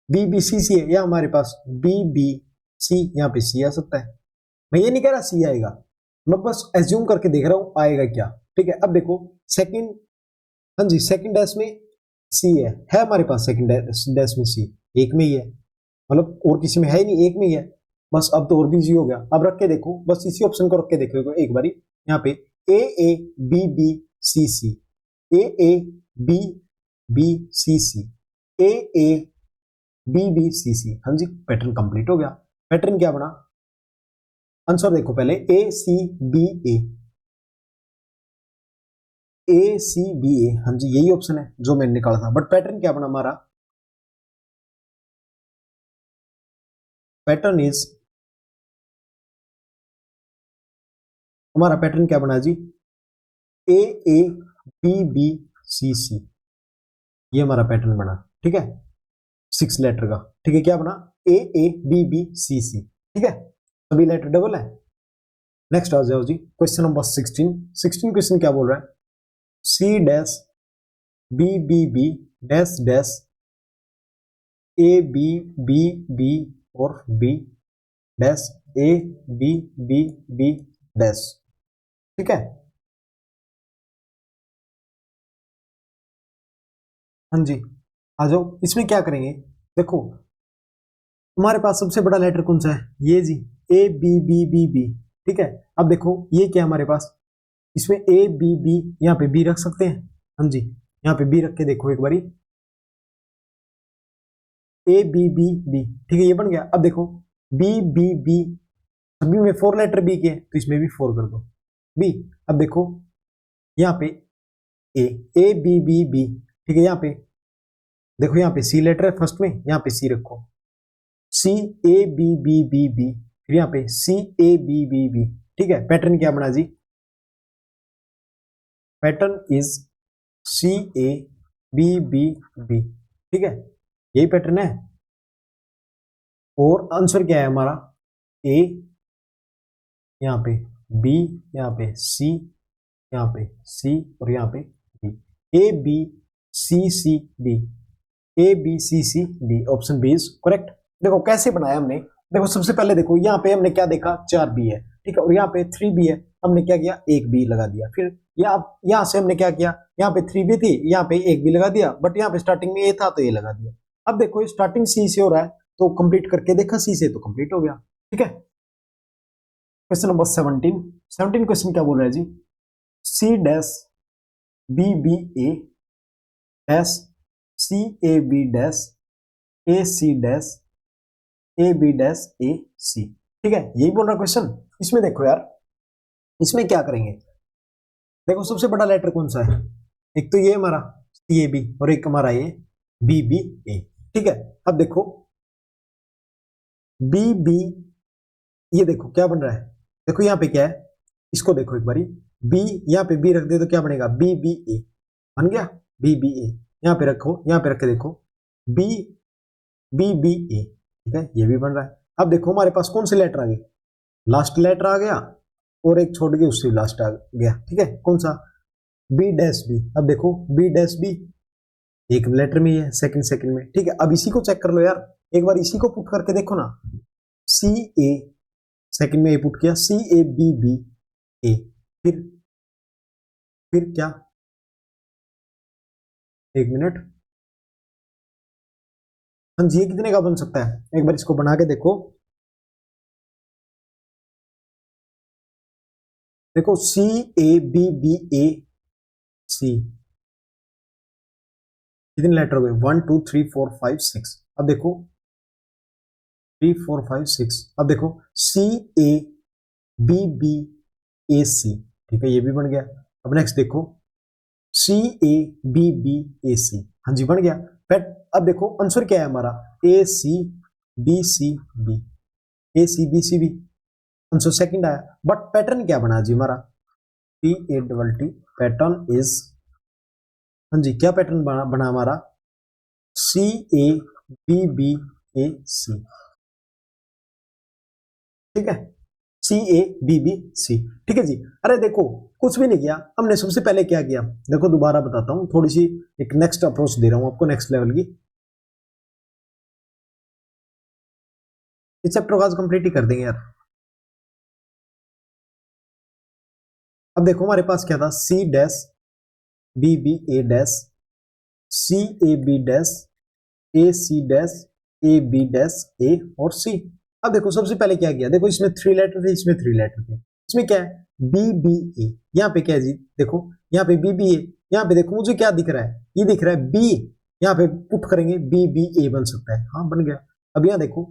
बी बी सी है, या हमारे पास बी बी सी, यहाँ पे सी आ सकता है। मैं ये नहीं कह रहा सी आएगा, मैं बस एज्यूम करके देख रहा हूँ आएगा क्या। ठीक है, अब देखो सेकंड, हाँ जी सेकंड डैश में सी है हमारे पास सेकंड डैश में सी, एक में ही है, मतलब और किसी में है ही नहीं, एक में ही है बस। अब तो और भी इजी हो गया। अब रख के देखो, बस इसी ऑप्शन को रख के देखो एक बारी, यहाँ पे A A B B C C, A A B B C C, A A B B C C. हाँ जी, पैटर्न कंप्लीट हो गया। पैटर्न क्या बना, आंसर देखो पहले, ए C B A C B ए, हाँ जी यही ऑप्शन है जो मैंने निकाला था। बट पैटर्न क्या बना हमारा, पैटर्न इज, हमारा पैटर्न क्या बना जी, ए ए बी बी सी सी, ये हमारा पैटर्न बना। ठीक है, 6 लेटर का। ठीक है, क्या बना, ए ए बी बी सी सी। ठीक है, सभी लेटर डबल है। नेक्स्ट आ जाओ जी, क्वेश्चन नंबर 16। 16 क्वेश्चन क्या बोल रहा है, C dash B B B dash dash A B B B और B dash A B B B dash. ठीक है, हाँ जी आ जाओ। इसमें क्या करेंगे, देखो हमारे पास सबसे बड़ा लेटर कौन सा है, ये जी, A B B B B. ठीक है, अब देखो ये क्या है हमारे पास, इसमें ए बी बी, यहाँ पे बी रख सकते हैं। हाँ जी, यहाँ पे बी रख के देखो एक बारी, ए बी बी बी। ठीक है, ये बन गया। अब देखो बी बी बी, सभी में 4 लेटर बी के, तो इसमें भी 4 कर दो बी। अब देखो यहाँ पे A, A B B B. ठीक है, यहाँ पे देखो, यहाँ पे सी लेटर है फर्स्ट में, यहाँ पे सी रखो, C A B B B B, फिर यहाँ पे C A B B B. ठीक है, पैटर्न क्या बना जी, pattern is C A B B B. ठीक है, यही पैटर्न है। और आंसर क्या है हमारा, ए, यहाँ पे बी, यहाँ पे सी, यहाँ पे सी और यहाँ पे B, A B C C B, A B C C B, option B is correct. देखो कैसे बनाया हमने, देखो सबसे पहले देखो यहाँ पे हमने क्या देखा, 4 बी है। ठीक है, और यहाँ पे 3 बी है, हमने क्या किया, एक बी लगा दिया। फिर यहाँ से हमने क्या किया, यहाँ पे 3 बी थी, यहाँ पे एक बी लगा दिया, बट यहाँ पे स्टार्टिंग में ए था तो ये लगा दिया। अब देखो स्टार्टिंग सी से हो रहा है, तो कंप्लीट करके देखा सी से, तो कंप्लीट हो गया। ठीक है, क्वेश्चन नंबर 17। 17 क्वेश्चन क्या बोल रहा है जी, C dash B B A dash C A B dash A C dash A B dash A C. ठीक है, यही बोल रहा क्वेश्चन। इसमें देखो यार, इसमें क्या करेंगे, देखो सबसे बड़ा लेटर कौन सा है, एक तो ये हमारा सी ए बी और एक हमारा ये बी बी ए। ठीक है, अब देखो बी बी, ये देखो क्या बन रहा है, देखो यहाँ पे क्या है, इसको देखो एक बारी, बी यहाँ पे बी रख दे तो क्या बनेगा, बी बी ए बन गया, बी बी ए। यहाँ पे रखो, यहाँ पे रख के देखो, बी बी बी ए। ठीक है, ये भी बन रहा है। अब देखो हमारे पास कौन से लेटर आ गए, लास्ट लेटर आ गया और एक छोड़ के उससे लास्ट आ गया। ठीक है, कौन सा, बी डैश बी। अब देखो बी डैश बी एक लेटर में ही है, सेकंड में। ठीक है, अब इसी को चेक कर लो यार, एक बार इसी को पुट करके देखो ना, सी ए, सेकंड में ए पुट किया, सी ए बी बी ए, फिर क्या, एक मिनट, हाँ जी, ये कितने का बन सकता है, एक बार इसको बना के देखो। देखो C A B B A सी, कितने लेटर हो गए, 1 2 3 4 5 6। अब देखो 3 4 5 6, अब देखो C A B B A C. ठीक है, ये भी बन गया। अब नेक्स्ट देखो C A B B A सी, हाँ जी बन गया। बट अब देखो आंसर क्या है हमारा, A C B C B, A C B C B, answer second आया। बट पैटर्न क्या बना जी हमारा, P A double T, pattern is, हाँ जी क्या पैटर्न बना हमारा, सी A B B A C. ठीक है, सी ए बी बी सी। ठीक है जी। अरे देखो कुछ भी नहीं किया हमने, सबसे पहले क्या किया, देखो दोबारा बताता हूं, थोड़ी सी एक नेक्स्ट अप्रोच दे रहा हूं आपको, नेक्स्ट लेवल की। इस चैप्टर को आज कंप्लीट ही कर देंगे यार। अब देखो हमारे पास क्या था, C dash B B A dash C A B dash A C dash A B dash A और सी। अब देखो सबसे पहले क्या किया, देखो इसमें 3 लेटर थे, इसमें 3 लेटर थे, इसमें क्या है बी बी ए, यहाँ पे क्या है जी, देखो यहाँ पे बी बी ए, यहाँ पे देखो मुझे क्या दिख रहा है, ये दिख रहा है बी, यहाँ पे पुट करेंगे बी बी ए बन सकता है, हाँ बन गया। अब यहाँ देखो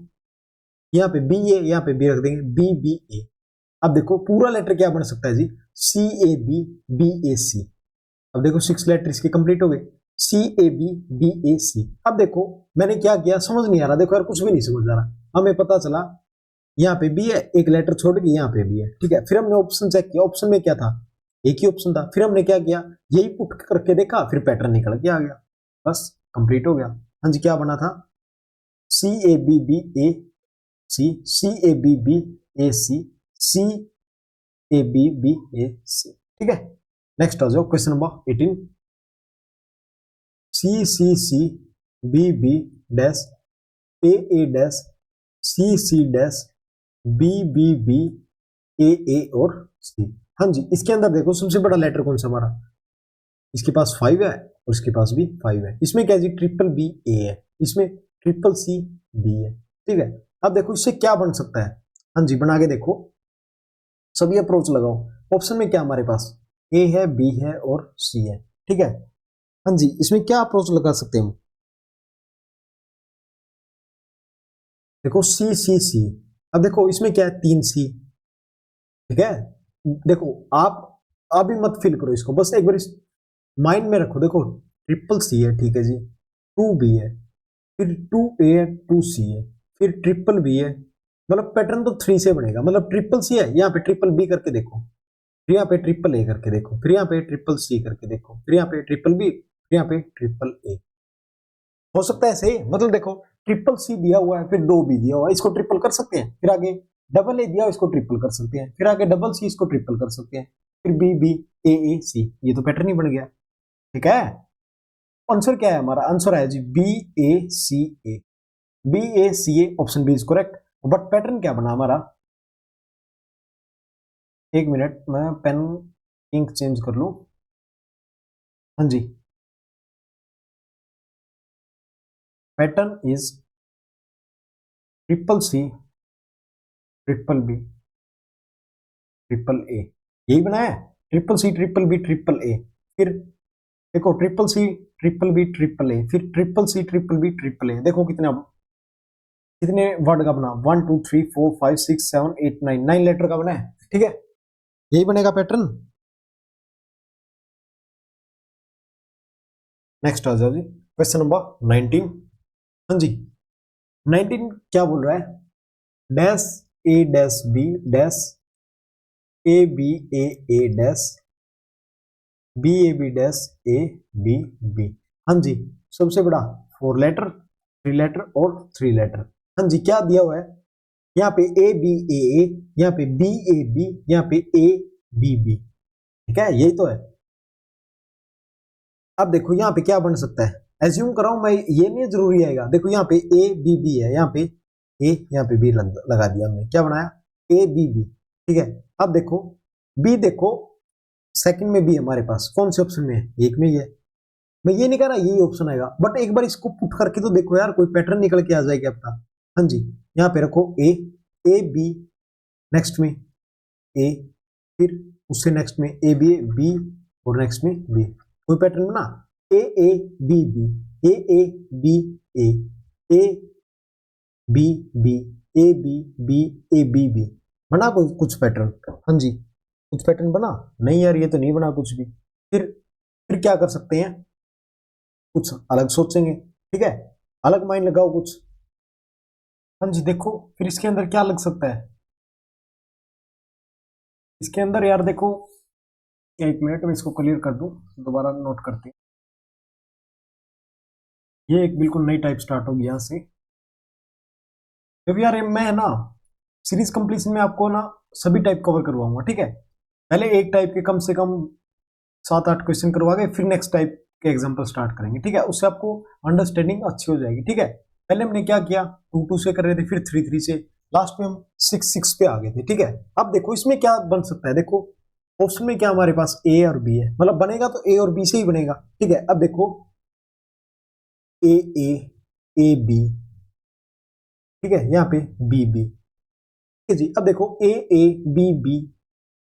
यहाँ पे बी ए, यहाँ पे बी रख देंगे बी बी ए। अब देखो पूरा लेटर क्या बन सकता है जी, सी ए बी बी ए सी। अब देखो 6 लेटर इसके कंप्लीट हो गए, सी ए बी बी ए सी। अब देखो मैंने क्या किया समझ नहीं आ रहा, देखो यार कुछ भी नहीं समझ आ रहा, हमें पता चला यहाँ पे बी है, एक लेटर छोड़ के यहाँ पे भी है, ठीक है। फिर हमने ऑप्शन चेक किया, ऑप्शन में क्या था, एक ही ऑप्शन था, फिर हमने क्या किया यही पुट करके देखा, फिर पैटर्न निकल के आ गया, बस कंप्लीट हो गया। हाँ जी क्या बना था, C A B B A C, C A B B A C, C A B B A C, ठीक है। नेक्स्ट आ जाओ question number 18, C C C B B dash A dash C C dash B B B A और सी। हाँ जी इसके अंदर देखो सबसे बड़ा लेटर कौन सा हमारा, इसके पास 5 है और इसके पास भी 5 है, इसमें क्या जी ट्रिपल बी ए है, इसमें ट्रिपल सी बी है, ठीक है। अब देखो इससे क्या बन सकता है, हाँ जी बना के देखो, सभी अप्रोच लगाओ। ऑप्शन में क्या हमारे पास ए है बी है और सी है, ठीक है। हाँ जी इसमें क्या अप्रोच लगा सकते हैं हम, देखो सी सी सी। अब देखो इसमें क्या है 3 सी, ठीक है। देखो आप अभी मत फिल करो इसको, बस एक बार इस माइंड में रखो, देखो ट्रिपल सी है, ठीक है जी, 2 बी है, फिर 2 ए है, 2 सी है, फिर ट्रिपल बी है, मतलब पैटर्न तो 3 से बनेगा, मतलब ट्रिपल सी है, यहाँ पे ट्रिपल बी करके देखो, फिर यहाँ पे ट्रिपल ए करके देखो, फिर यहाँ पे ट्रिपल सी करके देखो, फिर यहाँ पे ट्रिपल बी, फिर यहाँ पे ट्रिपल ए। हो सकता है ऐसे, मतलब देखो ट्रिपल सी दिया हुआ है, फिर 2 बी दिया हुआ है, इसको ट्रिपल कर सकते हैं, फिर आगे डबल ए दिया हुआ इसको ट्रिपल कर सकते हैं, फिर आगे डबल सी इसको ट्रिपल कर सकते हैं, फिर बी बी ए सी, ये तो पैटर्न ही बन गया, ठीक है। आंसर क्या है हमारा, आंसर है जी B A C A, B A C A, option B is correct. But pattern क्या बना हमारा, एक मिनट मैं पेन इंक चेंज कर लूं, हाँ जी pattern is triple C triple B triple A, यही बनाया triple C triple B triple A, फिर देखो triple C triple B triple A, फिर triple C triple B triple A, देखो कितने वर्ड का बना, 1 2 3 4 5 6 7 8 9, 9 लेटर का बना है, ठीक है, यही बनेगा पैटर्न। नेक्स्ट आ जाओ जी क्वेश्चन नंबर 19, हाँ जी 19 क्या बोल रहा है, dash A dash B dash A B A dash B A B dash A B B. हाँ जी सबसे बड़ा 4 लेटर 3 लेटर और 3 लेटर। हाँ जी क्या दिया हुआ है, यहाँ पे ए बी ए, यहाँ पे बी ए बी, यहाँ पे ए बी बी, ठीक है यही तो है। अब देखो यहाँ पे क्या बन सकता है, एज्यूम कर रहा हूं मैं, ये नहीं जरूरी आएगा, देखो यहाँ पे ए बी बी है, यहाँ पे ए यहाँ पे बी लगा दिया हमने, क्या बनाया ए बी बी, ठीक है। अब देखो बी, देखो सेकंड में भी हमारे पास कौन से ऑप्शन में है, एक में ही है, मैं ये नहीं कह रहा यही ऑप्शन आएगा, बट एक बार इसको पुट करके तो देखो यार, कोई पैटर्न निकल के आ जाएगा आपका। हाँ जी यहाँ पे रखो ए बी, नेक्स्ट में ए, फिर उससे नेक्स्ट में ए बी और नेक्स्ट में बी, कोई पैटर्न बना A B B A B A B B A B A B B, बना कोई कुछ पैटर्न, हाँ जी कुछ पैटर्न बना, नहीं यार ये तो नहीं बना कुछ भी। फिर क्या कर सकते हैं, कुछ अलग सोचेंगे, ठीक है अलग माइंड लगाओ कुछ। हाँ जी देखो फिर इसके अंदर क्या लग सकता है, इसके अंदर यार देखो, एक मिनट में इसको क्लियर कर दूं, दोबारा नोट करते हैं, ये एक बिल्कुल नई टाइप स्टार्ट होगी यहाँ से। जब यार मैं ना सीरीज कंप्लीशन में आपको ना सभी टाइप कवर करवाऊंगा, ठीक है। पहले एक टाइप के कम से कम 7-8 क्वेश्चन करवा के फिर नेक्स्ट टाइप के एग्जांपल स्टार्ट करेंगे, ठीक है, उससे आपको अंडरस्टैंडिंग अच्छी हो जाएगी, ठीक है। पहले हमने क्या किया 2-2 से कर रहे थे, फिर 3-3 से, लास्ट में हम 6 पे आ गए थे, ठीक है। अब देखो इसमें क्या बन सकता है, देखो ऑप्शन में क्या हमारे पास ए और बी है, मतलब बनेगा तो ए और बी से ही बनेगा, ठीक है। अब देखो ए ए ए बी, ठीक है, यहाँ पे बी बी, ठीक है जी। अब देखो A A B B,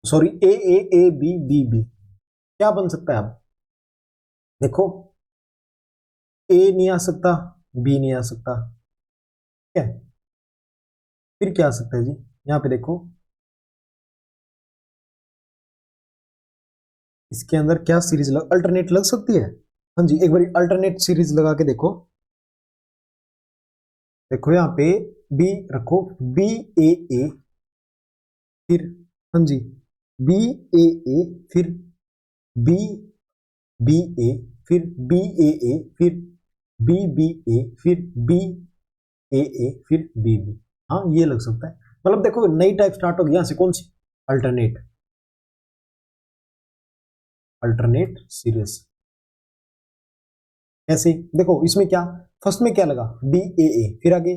sorry A A A B B B, क्या बन सकता है। अब देखो ए नहीं आ सकता, बी नहीं आ सकता, ठीक है। फिर क्या आ सकता है जी, यहाँ पे देखो इसके अंदर क्या सीरीज अल्टरनेट लग सकती है। हाँ जी, एक बार अल्टरनेट सीरीज लगा के देखो। देखो यहाँ पे बी रखो, बी ए ए, फिर हाँ जी बी ए ए, फिर बी बी ए, फिर बी ए ए, फिर बी बी ए, फिर बी ए ए, फिर बी बी। हाँ ये लग सकता है, मतलब देखो नई टाइप स्टार्ट होगी यहाँ से, कौन सी, अल्टरनेट, अल्टरनेट सीरीज। ऐसे देखो इसमें क्या, फर्स्ट में क्या लगा, बी ए ए, फिर आगे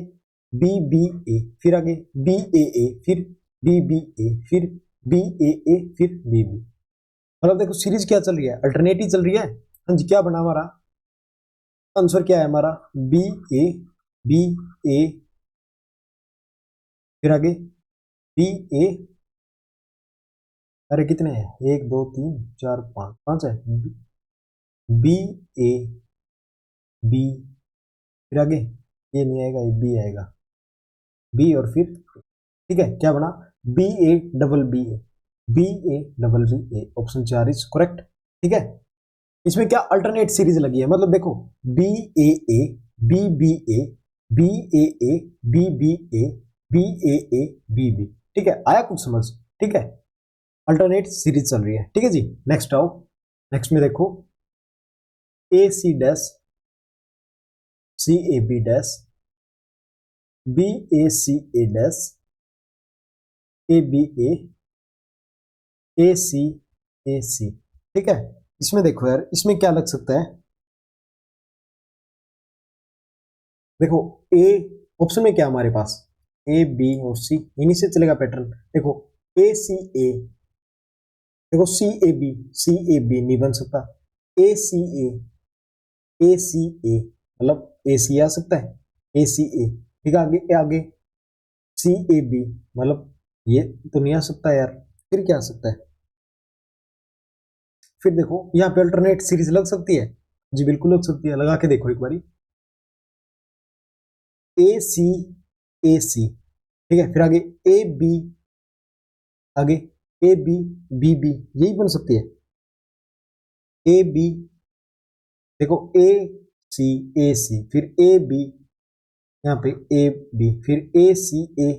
बी बी ए, फिर आगे बी ए ए, फिर बी बी ए, फिर बी ए ए, फिर बी बी। मतलब देखो सीरीज क्या चल रही है, अल्टरनेट ही चल रही है। हाँ जी, क्या बना हमारा आंसर, क्या है हमारा बी ए, बी ए, फिर आगे बी ए, अरे कितने हैं, 1 2 3 4 5, 5 है, बी ए बी, फिर आगे ये नहीं आएगा, ये बी आएगा, बी और फिर, ठीक है, क्या बना B A double B A, B A double B A, option 4 is correct, ठीक है। इसमें क्या अल्टरनेट सीरीज लगी है, मतलब देखो B A A, B B A, B A A, B B A, B A A, B B, ठीक है, आया कुछ समझ, ठीक है। अल्टरनेट सीरीज चल रही है, ठीक है जी। नेक्स्ट आओ, नेक्स्ट में देखो A C dash, C A B dash, B A C A dash, A B A C A C, ठीक है। इसमें देखो यार, इसमें क्या लग सकता है, देखो ए, ऑप्शन में क्या हमारे पास ए बी और सी, इन्हीं से चलेगा पैटर्न। देखो ए सी ए, देखो C A B, C A B नहीं बन सकता, ए सी ए सी ए, मतलब ए सी आ सकता है, ए सी ए, ठीक है। आगे आगे सी ए बी, मतलब ये तो नहीं आ सकता यार, फिर क्या आ सकता है। फिर देखो यहाँ पे अल्टरनेट सीरीज लग सकती है, जी बिल्कुल लग सकती है, लगा के देखो एक बारी, ए सी ए सी, ठीक है, फिर आगे ए बी, आगे ए बी बी बी, यही बन सकती है, ए बी, देखो ए सी ए सी, फिर ए बी, यहाँ पे ए बी, फिर ए सी ए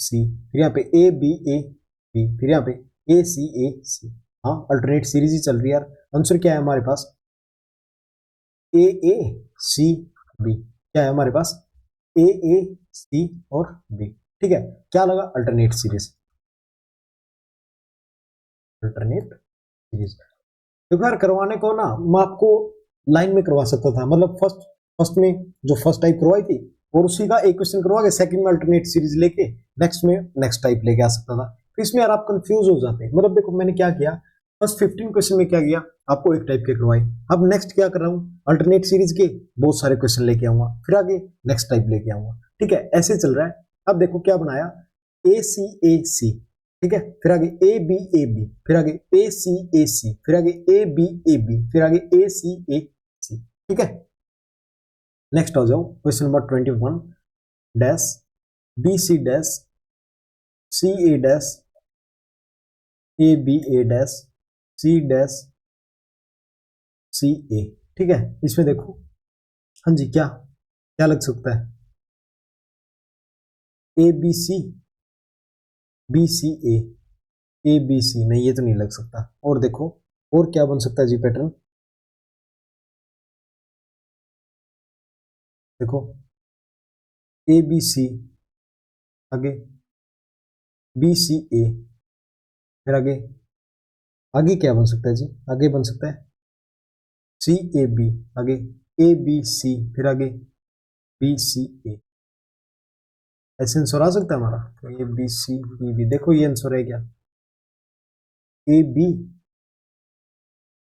सी, फिर यहाँ पे ए बी ए बी, फिर यहाँ पे ए सी ए सी। हाँ अल्टरनेट सीरीज ही चल रही है यार। आंसर क्या है हमारे पास, ए ए सी बी, क्या है हमारे पास ए ए सी और बी, ठीक है। क्या लगा, अल्टरनेट सीरीज, अल्टरनेट सीरीज। तो यार करवाने को ना मैं आपको लाइन में करवा सकता था, मतलब फर्स्ट फर्स्ट में जो फर्स्ट टाइप करवाई थी, और उसी का एक क्वेश्चन करवा के सेकंड में अल्टरनेट सीरीज लेके नेक्स्ट में नेक्स्ट टाइप लेके आ सकता था। तो इसमें यार आप कंफ्यूज हो जाते हैं, मतलब देखो मैंने क्या किया, फर्स्ट 15 क्वेश्चन में क्या किया, आपको एक टाइप के करवाए। अब नेक्स्ट क्या कर रहा हूँ, अल्टरनेट सीरीज के बहुत सारे क्वेश्चन लेके आऊंगा, फिर आगे नेक्स्ट टाइप लेके आऊंगा, ठीक है, ऐसे चल रहा है। अब देखो क्या बनाया, ए सी, ठीक है, फिर आगे ए बी, फिर आगे ए सी, फिर आगे ए बी, फिर आगे ए सी, ठीक है। नेक्स्ट आ जाओ, question number 21 dash, B C dash, C A dash, A B A dash, C dash C A, ठीक है। इसमें देखो हाँ जी, क्या क्या लग सकता है, A B C, B C A B C, नहीं ये तो नहीं लग सकता। और देखो और क्या बन सकता है जी पैटर्न, देखो ए बी सी, आगे बी सी ए, फिर आगे आगे क्या बन सकता है जी, आगे बन सकता है सी ए बी, आगे ए बी सी, फिर आगे बी सी ए, ऐसे आंसर आ सकता है हमारा। तो A B C B B, देखो ये आंसर है क्या, A B,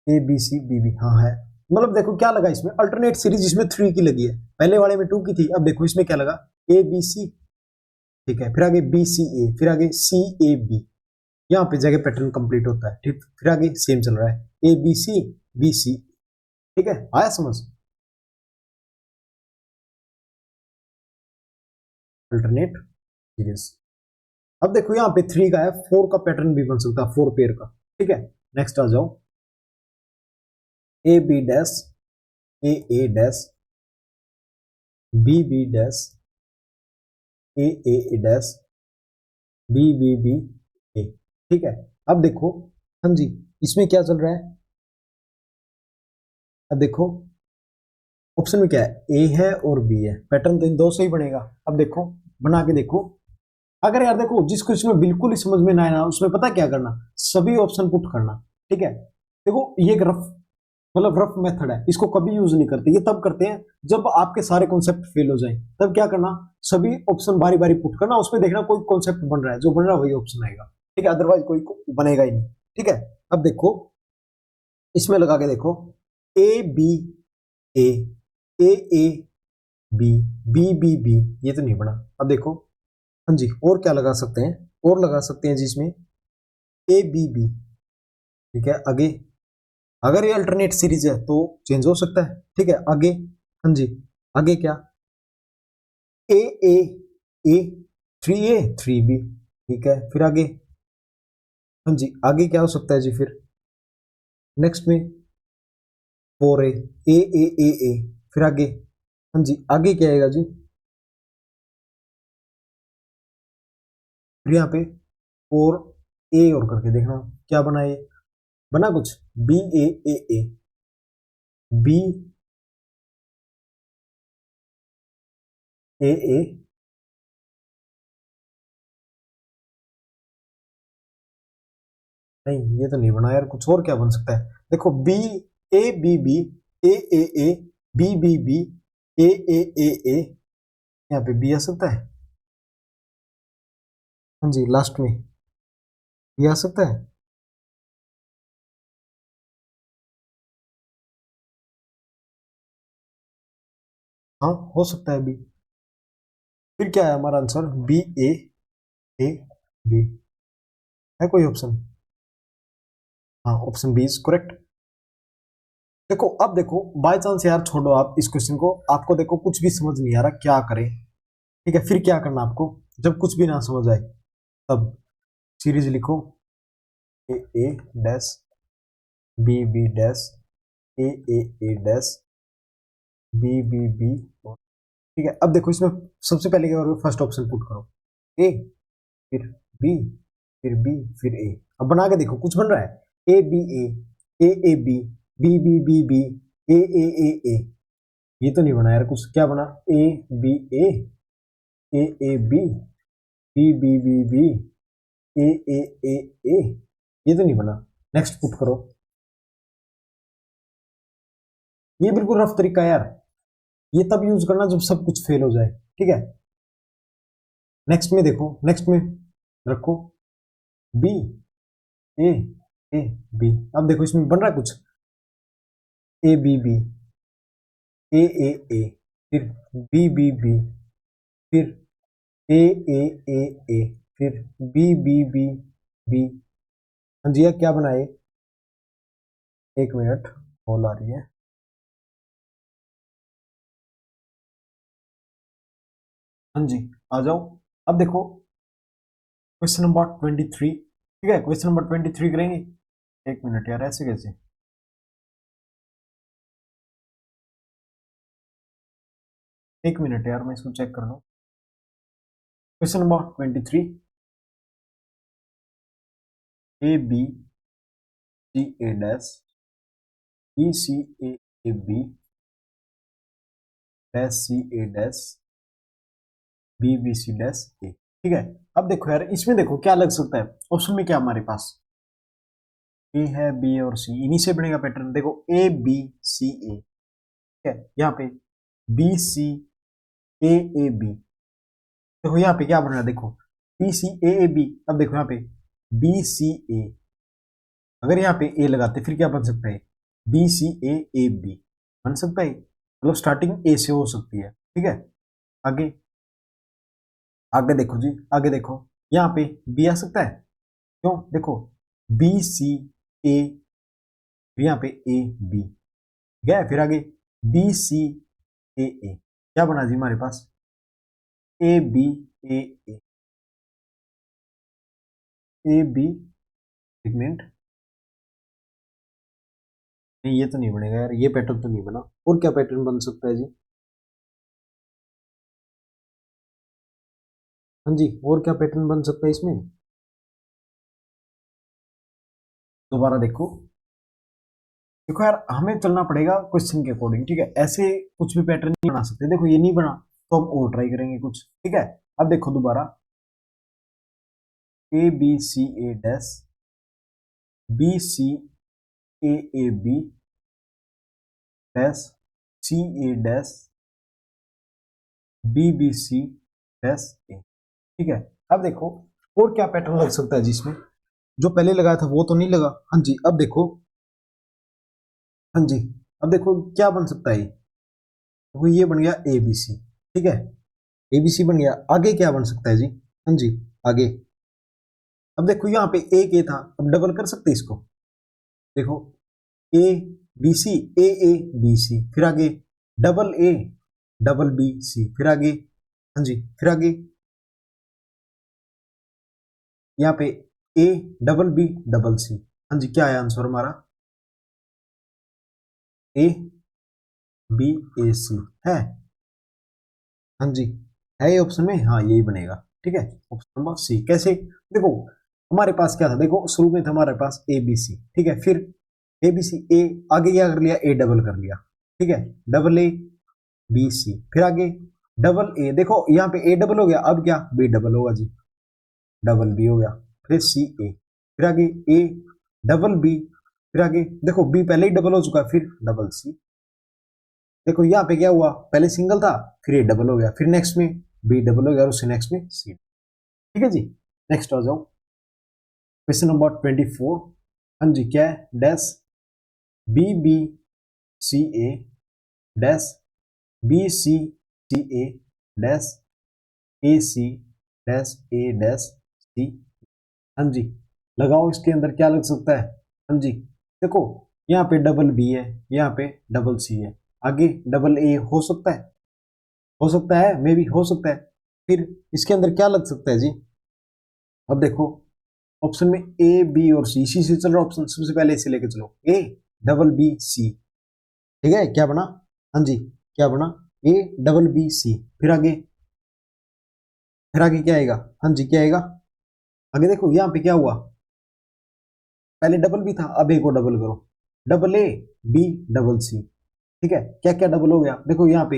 A B C B B, हाँ है। मतलब देखो क्या लगा इसमें, अल्टरनेट सीरीज इसमें 3 की लगी है, पहले वाले में 2 की थी, अब देखो इसमें क्या लगा, ए बी सी, ठीक है, फिर आगे बी सी ए, फिर आगे सी ए बी, यहाँ पे जगह पैटर्न कंप्लीट होता है, ठीक, फिर आगे सेम चल रहा है ए बी सी, ठीक है, आया समझ। Alternate series. अब देखो यहाँ पे 3 का है, 4 का पैटर्न भी बन सकता है, 4 पेयर का, ठीक है। नेक्स्ट आ जाओ, A B dash, A dash, B dash, A dash, B A, ठीक है। अब देखो, हाँ जी, इसमें क्या चल रहा है, अब देखो ऑप्शन में क्या है, ए है और बी है, पैटर्न तो इन दो से ही बनेगा। अब देखो बना के देखो, अगर यार देखो जिसको इसमें बिल्कुल ही समझ में ना आए ना, उसमें पता क्या करना, सभी ऑप्शन पुट करना, ठीक है। देखो ये एक रफ, मतलब रफ मेथड है, इसको कभी यूज नहीं करते, ये तब करते हैं जब आपके सारे कॉन्सेप्ट फेल हो जाए, तब क्या करना, सभी ऑप्शन बारी बारी पुट करना, उसमें देखना कोई कॉन्सेप्ट बन रहा है, जो बन रहा है वही ऑप्शन आएगा, ठीक है, अदरवाइज कोई बनेगा ही नहीं, ठीक है। अब देखो इसमें लगा के देखो, A B A, A B, B ये तो नहीं बना। अब देखो, हाँ जी, और क्या लगा सकते हैं, और लगा सकते हैं जिसमें ए बी, ठीक है, आगे अगर ये अल्टरनेट सीरीज है तो चेंज हो सकता है, ठीक है, आगे, हाँ जी, आगे क्या, ए ए ए, 3 बी, ठीक है, फिर आगे, हाँ जी, आगे क्या हो सकता है जी, फिर नेक्स्ट में 4 ए, फिर आगे, हाँ जी, आगे क्या आएगा जी, फिर यहाँ पे 4 ए और करके देखना क्या बना, ये बना कुछ, बी ए बी ए, नहीं ये तो नहीं बना यार, कुछ और क्या बन सकता है, देखो बी बी ए बी ए, यहाँ पे बी आ सकता है, हाँ जी, लास्ट में बी आ सकता है, हाँ हो सकता है बी, फिर क्या है हमारा आंसर, बी ए बी, है कोई ऑप्शन, हाँ ऑप्शन बी इज करेक्ट। देखो अब देखो, बाय चांस यार छोड़ो आप इस क्वेश्चन को, आपको देखो कुछ भी समझ नहीं आ रहा क्या करें, ठीक है, फिर क्या करना आपको, जब कुछ भी ना समझ आए तब सीरीज लिखो, ए dash, B dash, A dash, B, ठीक है। अब देखो इसमें सबसे पहले क्या करोगे, फर्स्ट ऑप्शन पुट करो, ए, फिर बी, फिर बी, फिर ए, अब बना के देखो कुछ बन रहा है, ए बी, बी ए, ये तो नहीं बना यार कुछ, क्या बना, A B A B, B A A, ये तो नहीं बना, नेक्स्ट पुट करो, ये बिल्कुल रफ तरीका है यार, ये तब यूज करना जब सब कुछ फेल हो जाए, ठीक है। नेक्स्ट में देखो, नेक्स्ट में रखो बी ए ए बी, अब देखो इसमें बन रहा है कुछ, ए बी ए, फिर बी, फिर ए ए, फिर बी, हाँ जी, क्या बनाए, एक मिनट, कॉल आ रही है, हाँ जी, आ जाओ। अब देखो क्वेश्चन नंबर 23, ठीक है, क्वेश्चन नंबर 23 करेंगे, एक मिनट यार, ऐसे कैसे, एक मिनट यार, मैं इसको चेक कर लूँ। Question number 23, A B C A dash, B C A B dash C A dash, B C dash A, ठीक है। अब देखो यार इसमें देखो क्या लग सकता है, ऑप्शन में क्या हमारे पास, ए है, बी और सी, इन्हीं से बनेगा पैटर्न, देखो ए बी सी ए, ठीक है, यहाँ पे बी सी ए बी, देखो यहाँ पे क्या बन रहा है, देखो B C A A B. अब देखो यहाँ पे बी सी ए, अगर यहाँ पे ए लगाते फिर क्या बन सकता है, B C A A B बन सकता है, मतलब स्टार्टिंग ए से हो सकती है। ठीक है, आगे आगे देखो जी, आगे देखो यहाँ पे बी आ सकता है, क्यों, देखो बी सी ए, यहाँ पे ए बी गया, फिर आगे बी सी ए क्या बना जी हमारे पास, A B A A B. एक मिनट, नहीं ये तो नहीं बनेगा यार, ये पैटर्न तो नहीं बना। और क्या पैटर्न बन सकता है जी, हाँ जी, और क्या पैटर्न बन सकता है इसमें, दोबारा देखो। देखो यार, हमें चलना पड़ेगा क्वेश्चन के अकॉर्डिंग, ठीक है, ऐसे कुछ भी पैटर्न नहीं बना सकते। देखो ये नहीं बना तो हम और ट्राई करेंगे कुछ, ठीक है। अब देखो दोबारा, A B C A dash, B C A B dash, C A dash, B B C dash A. ठीक है, अब देखो और क्या पैटर्न लग सकता है जिसमें, जो पहले लगाया था वो तो नहीं लगा। हाँ जी, अब देखो, हाँ जी, अब देखो क्या बन सकता है, वो ये बन गया ए बी सी। ठीक है, ए बी सी बन गया, आगे क्या बन सकता है जी, हाँ जी, आगे अब देखो यहाँ पे ए के था, अब डबल कर सकते इसको, देखो A B C, A B C, फिर आगे double A double B C, फिर आगे, हाँ जी, फिर आगे यहाँ पे A double B double C. हाँ जी, क्या है आंसर हमारा, ए बी ए सी है, हाँ जी, है ये ऑप्शन में, हाँ यही बनेगा। ठीक है, ऑप्शन नंबर सी। कैसे, देखो हमारे पास क्या था, देखो शुरू में था हमारे पास ए बी सी, ठीक है, फिर ए बी सी ए, आगे क्या कर लिया, ए डबल कर लिया, ठीक है, डबल ए बी सी, फिर आगे डबल ए, देखो यहाँ पे ए डबल हो गया, अब क्या बी डबल होगा जी, डबल बी हो गया, फिर सी ए, फिर आगे ए डबल बी, फिर आगे देखो बी पहले ही डबल हो चुका है, फिर डबल सी। देखो यहाँ पे क्या हुआ, पहले सिंगल था, फिर ए डबल हो गया, फिर नेक्स्ट में बी डबल हो गया, और उससे नेक्स्ट में सी। ठीक है जी, नेक्स्ट आ जाओ, क्वेश्चन नंबर 24। हाँ जी, क्या है, dash B B C A dash, B C C A dash, A C dash A dash C. हाँ जी, लगाओ इसके अंदर क्या लग सकता है। हाँ जी, देखो यहाँ पे डबल बी है, यहाँ पे डबल सी है, आगे डबल ए हो सकता है, हो सकता है, मे भी हो सकता है, फिर इसके अंदर क्या लग सकता है जी। अब देखो ऑप्शन में ए बी और सी, सी से चल रहा ऑप्शन, सबसे पहले इसे लेके चलो, ए डबल बी सी। ठीक है, क्या बना, हाँ जी, क्या बना, ए डबल बी सी, फिर आगे, फिर आगे क्या आएगा, हाँ जी, क्या आएगा, आगे देखो यहाँ पे क्या हुआ, पहले डबल बी था, अब ए को डबल करो, double A B double C. ठीक है, क्या क्या डबल हो गया, देखो यहाँ पे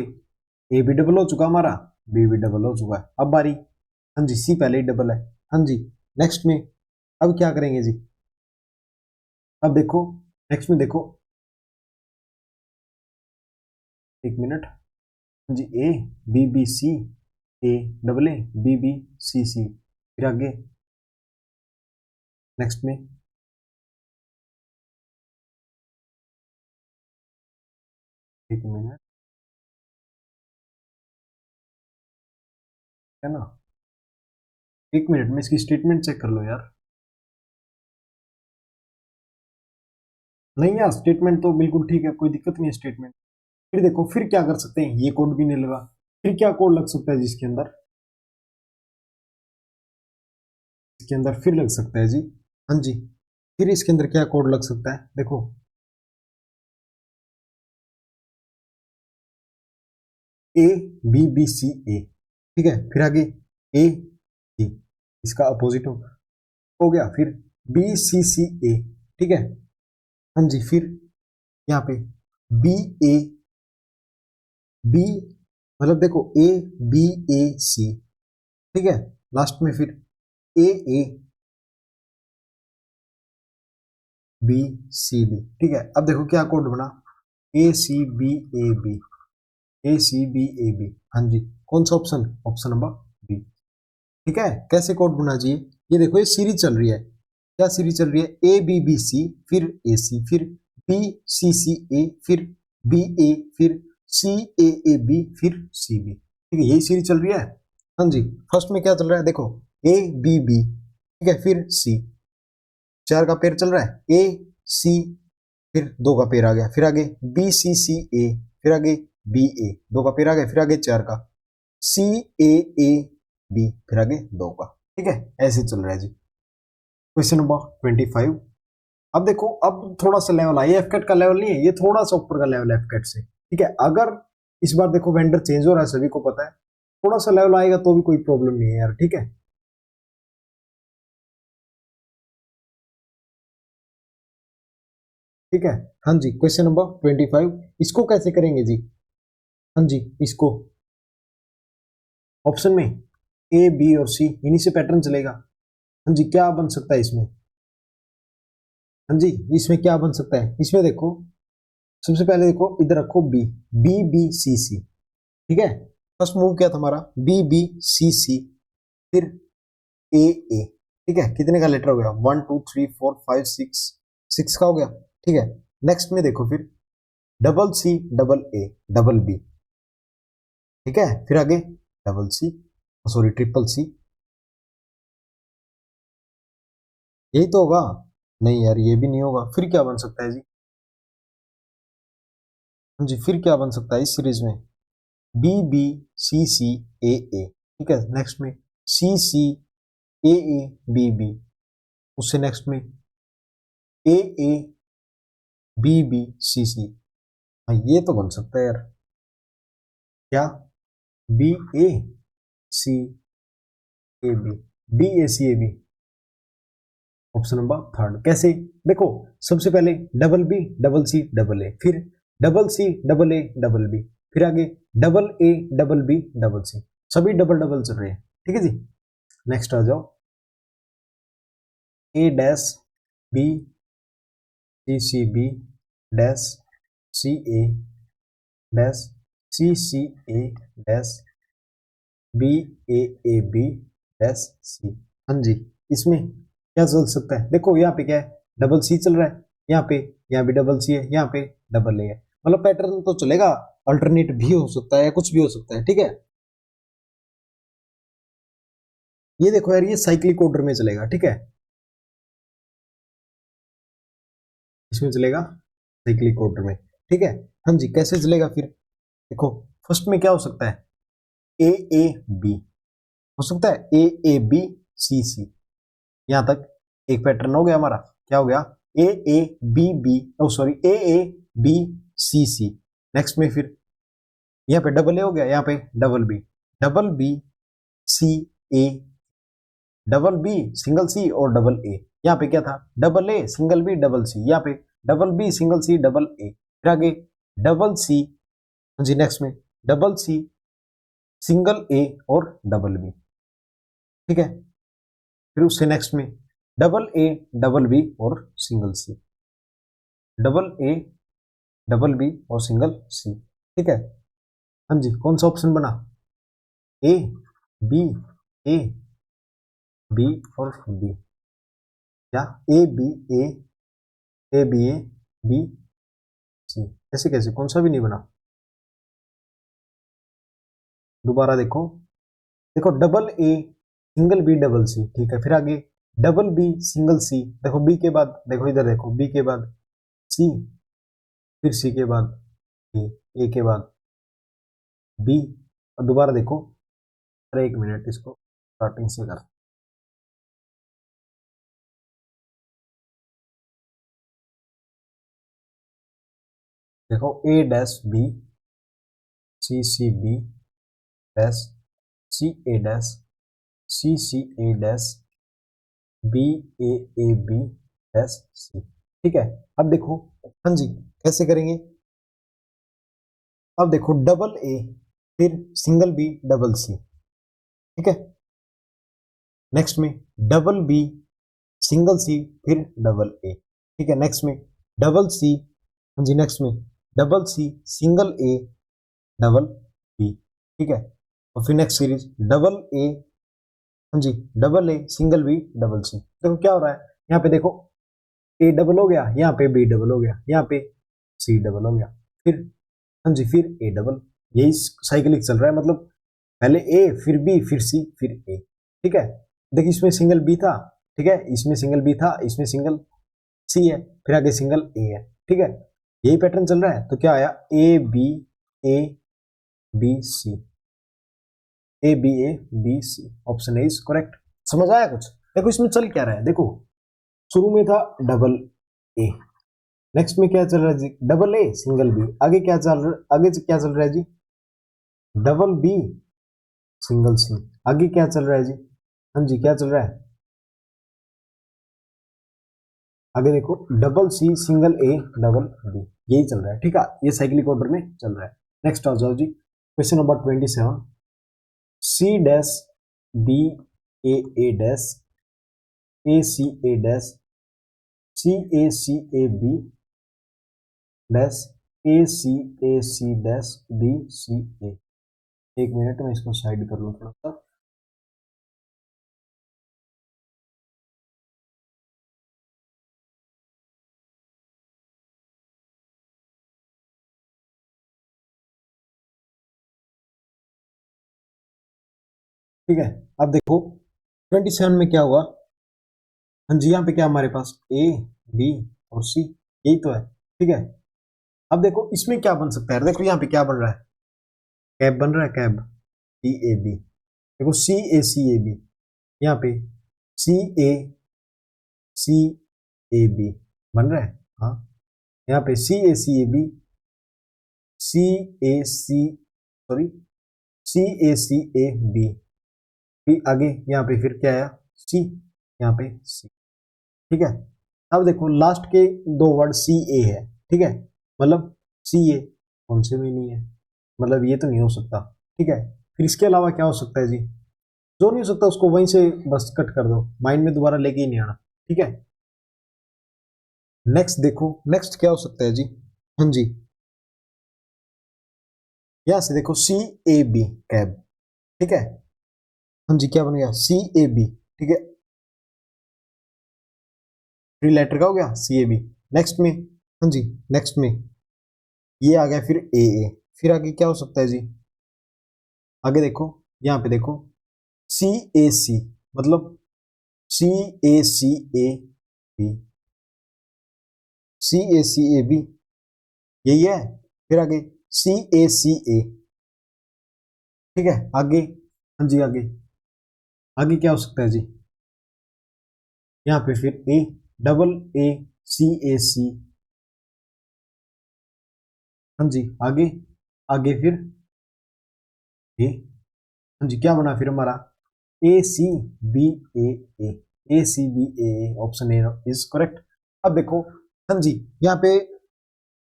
ए भी डबल हो चुका हमारा, बी भी डबल हो चुका है, अब बारी, हाँ जी, सी पहले ही डबल है। हाँ जी, नेक्स्ट में अब क्या करेंगे जी, अब देखो नेक्स्ट में देखो, एक मिनट, हाँ जी, A B B C, A double A B B C C, फिर आगे नेक्स्ट में, एक मिनट, है ना, एक मिनट में इसकी स्टेटमेंट चेक कर लो यार। नहीं यार, स्टेटमेंट तो बिल्कुल ठीक है, कोई दिक्कत नहीं है स्टेटमेंट। फिर देखो फिर क्या कर सकते हैं, ये कोड भी नहीं लगा, फिर क्या कोड लग सकता है जिसके अंदर, इसके अंदर फिर लग सकता है जी, हाँ जी, फिर इसके अंदर क्या कोड लग सकता है, देखो A B B C A. ठीक है, फिर आगे ए सी, इसका अपोजिट हो गया, फिर बी सी सी ए। ठीक है, हाँ जी, फिर यहाँ पे बी ए बी, मतलब देखो ए बी ए सी। ठीक है, लास्ट में फिर ए बी सी बी। ठीक है, अब देखो क्या कोड बना, A C B A B, A C B A B. हाँ जी, कौन सा ऑप्शन, ऑप्शन नंबर बी। ठीक है। कैसे कोड बनना चाहिए, ये देखो ये सीरीज चल रही है, क्या सीरीज चल रही है, ए बी बी सी, फिर ए सी, फिर बी सी सी ए, फिर बी ए, फिर सी ए बी, फिर सी बी। ठीक है, यही सीरीज चल रही है। हाँ जी, फर्स्ट में क्या चल रहा है, देखो ए बी बी, ठीक है, फिर सी, चार का पेयर चल रहा है, ए सी, फिर दो का पेयर आ गया, फिर आगे बी सी सी ए, फिर आगे बी ए, दो का पेयर आ गया, फिर आगे चार का सी ए बी, फिर आगे दो का। ठीक है, ऐसे चल रहा है जी। Question number 25। अब देखो, अब थोड़ा सा लेवल आया, एफकेट का लेवल नहीं है ये, थोड़ा सा ऊपर का लेवल है एफकेट से। ठीक है, अगर इस बार देखो वेंडर चेंज हो रहा है, सभी को पता है, थोड़ा सा लेवल आएगा तो भी कोई प्रॉब्लम नहीं है यार। ठीक है, ठीक है। हाँ जी, क्वेश्चन नंबर 25, इसको कैसे करेंगे जी। हाँ जी, इसको ऑप्शन में ए बी और सी, इन्हीं से पैटर्न चलेगा। हाँ जी, क्या बन सकता है इसमें, हाँ जी इसमें क्या बन सकता है, इसमें देखो सबसे पहले देखो इधर रखो बी, बी बी सी सी। ठीक है, फर्स्ट मूव क्या था हमारा, बी बी सी सी, फिर ए ए। ठीक है, कितने का लेटर हो गया, 1 2 3 4 5 6, 6 का हो गया। ठीक है, नेक्स्ट में देखो फिर double C double A double B. ठीक है, फिर आगे double C, sorry triple C, यही तो होगा। नहीं यार, ये भी नहीं होगा, फिर क्या बन सकता है जी। हाँ जी, फिर क्या बन सकता है इस सीरीज में, B B C C A A. ठीक है, नेक्स्ट में सी C A A B B, उससे नेक्स्ट में ए A B B C C. हाँ, ये तो बन सकता है यार, क्या, B A C A B, B A C A B, option number third. कैसे, देखो सबसे पहले double B double C double A, फिर double C double A double B, फिर आगे double A double B double C, सभी डबल डबल चल रहे हैं। ठीक है जी, नेक्स्ट आ जाओ, A dash B C C B dash C A dash C C A dash B A B dash C. हाँ जी, इसमें क्या चल सकता है, देखो यहाँ पे क्या है, डबल सी चल रहा है, यहाँ पे, यहाँ भी डबल सी है, यहाँ पे डबल ए है, मतलब पैटर्न तो चलेगा, अल्टरनेट भी हो सकता है, कुछ भी हो सकता है। ठीक है, ये देखो यार, ये साइक्लिक ऑर्डर में चलेगा। ठीक है, इसमें चलेगा साइक्लिक ऑर्डर में। ठीक है, हाँ जी, कैसे चलेगा फिर, देखो फर्स्ट में क्या हो सकता है, ए ए बी हो सकता है, ए ए बी सी सी, यहां तक एक पैटर्न हो गया हमारा, क्या हो गया, A A B B, oh sorry A A B C C. Next में फिर यहाँ पे डबल ए हो गया, यहाँ पे double B C A, double B single C और डबल ए, यहाँ पे क्या था, double A single B double C, यहाँ पे double B single C double A, फिर आगे डबल सी जी, नेक्स्ट में डबल सी सिंगल ए और डबल बी। ठीक है, फिर उससे नेक्स्ट में डबल ए डबल बी और single C, double A double B और सिंगल सी। ठीक है, हाँ जी, कौन सा ऑप्शन बना, ए बी ए बी और बी, या A B A A B A B C, ऐसे कैसे, कौन सा भी नहीं बना, दोबारा देखो, देखो double A single B double C. ठीक है, फिर आगे डबल बी सिंगल सी, देखो बी के बाद, देखो इधर देखो, बी के बाद सी, फिर सी के बाद ए के बाद बी, और दोबारा देखो। अरे एक मिनट, इसको स्टार्टिंग से कर, देखो A dash B C C B dash C A dash C C A dash B A B dash C. ठीक है, अब देखो, हाँ जी कैसे करेंगे, अब देखो डबल ए फिर सिंगल बी डबल सी। ठीक है, नेक्स्ट में डबल बी सिंगल सी फिर डबल ए। ठीक है, नेक्स्ट में डबल सी, हाँ जी नेक्स्ट में double C single A double B. ठीक है, और फिर नेक्स्ट सीरीज डबल ए हाँ जी, double A single B double C. देखो क्या हो रहा है, यहाँ पे देखो ए डबल हो गया, यहाँ पे बी डबल हो गया, यहाँ पे सी डबल हो गया, फिर हाँ जी फिर ए डबल। यही साइकिलिक चल रहा है, मतलब पहले ए फिर बी फिर सी फिर ए। ठीक है, देखिए इसमें सिंगल बी था, ठीक है, इसमें सिंगल बी था, इसमें सिंगल सी है, फिर आगे सिंगल ए है। ठीक है, यही पैटर्न चल रहा है। तो क्या आया, A B C, A C, option A is correct. समझ आया कुछ? देखो इसमें चल क्या रहा है, देखो शुरू में था डबल ए, नेक्स्ट में क्या चल रहा है जी, डबल ए सिंगल बी, आगे क्या चल रहा है, आगे क्या चल रहा है जी, डबल बी सिंगल सी, आगे क्या चल रहा है जी, हाँ जी क्या चल रहा है, आगे देखो double C single A double B, यही चल रहा है। ठीक है, ये साइक्लिक ऑर्डर में चल रहा है। नेक्स्ट आ जाओ जी, question number 27, C dash B A dash A dash C A B dash A C dash B C A. एक मिनट में इसको साइड कर लूँ थोड़ा सा। ठीक है, अब देखो 27 में क्या हुआ, हाँ जी यहाँ पे क्या हमारे पास ए बी और सी, यही तो है। ठीक है, अब देखो इसमें क्या बन सकता है, देखो यहाँ पे क्या बन रहा है, कैब बन रहा है, कैब सी ए बी। देखो सी ए बी, यहाँ पे C A C A B बन रहा है, हाँ यहाँ पे C A B C A C sorry C A B, फिर आगे यहाँ पे फिर क्या आया सी, यहाँ पे सी। ठीक है, अब देखो लास्ट के दो वर्ड सी ए है, ठीक है, मतलब सी ए कौन से में नहीं है, मतलब ये तो नहीं हो सकता। ठीक है, फिर इसके अलावा क्या हो सकता है जी, जो नहीं हो सकता उसको वहीं से बस कट कर दो, माइंड में दोबारा लेके ही नहीं आना। ठीक है, नेक्स्ट देखो, नेक्स्ट क्या हो सकता है जी, हाँ जी यहां से देखो सी ए बी कैब। ठीक है, हाँ जी क्या बन गया सी ए बी। ठीक है, थ्री लेटर का हो गया सी ए बी। नेक्स्ट में, हाँ जी नेक्स्ट में ये आ गया फिर ए, फिर आगे क्या हो सकता है जी, आगे देखो यहाँ पे देखो सी ए सी, मतलब सी A B C A B, यही है। फिर आगे सी ए। ठीक है, आगे हाँ जी आगे, आगे क्या हो सकता है जी, यहाँ पे फिर ए डबल ए सी, हाँ जी आगे, आगे फिर ए, हाँ जी क्या बना फिर हमारा A C B A C B A, option A is correct. अब देखो हाँ जी यहाँ पे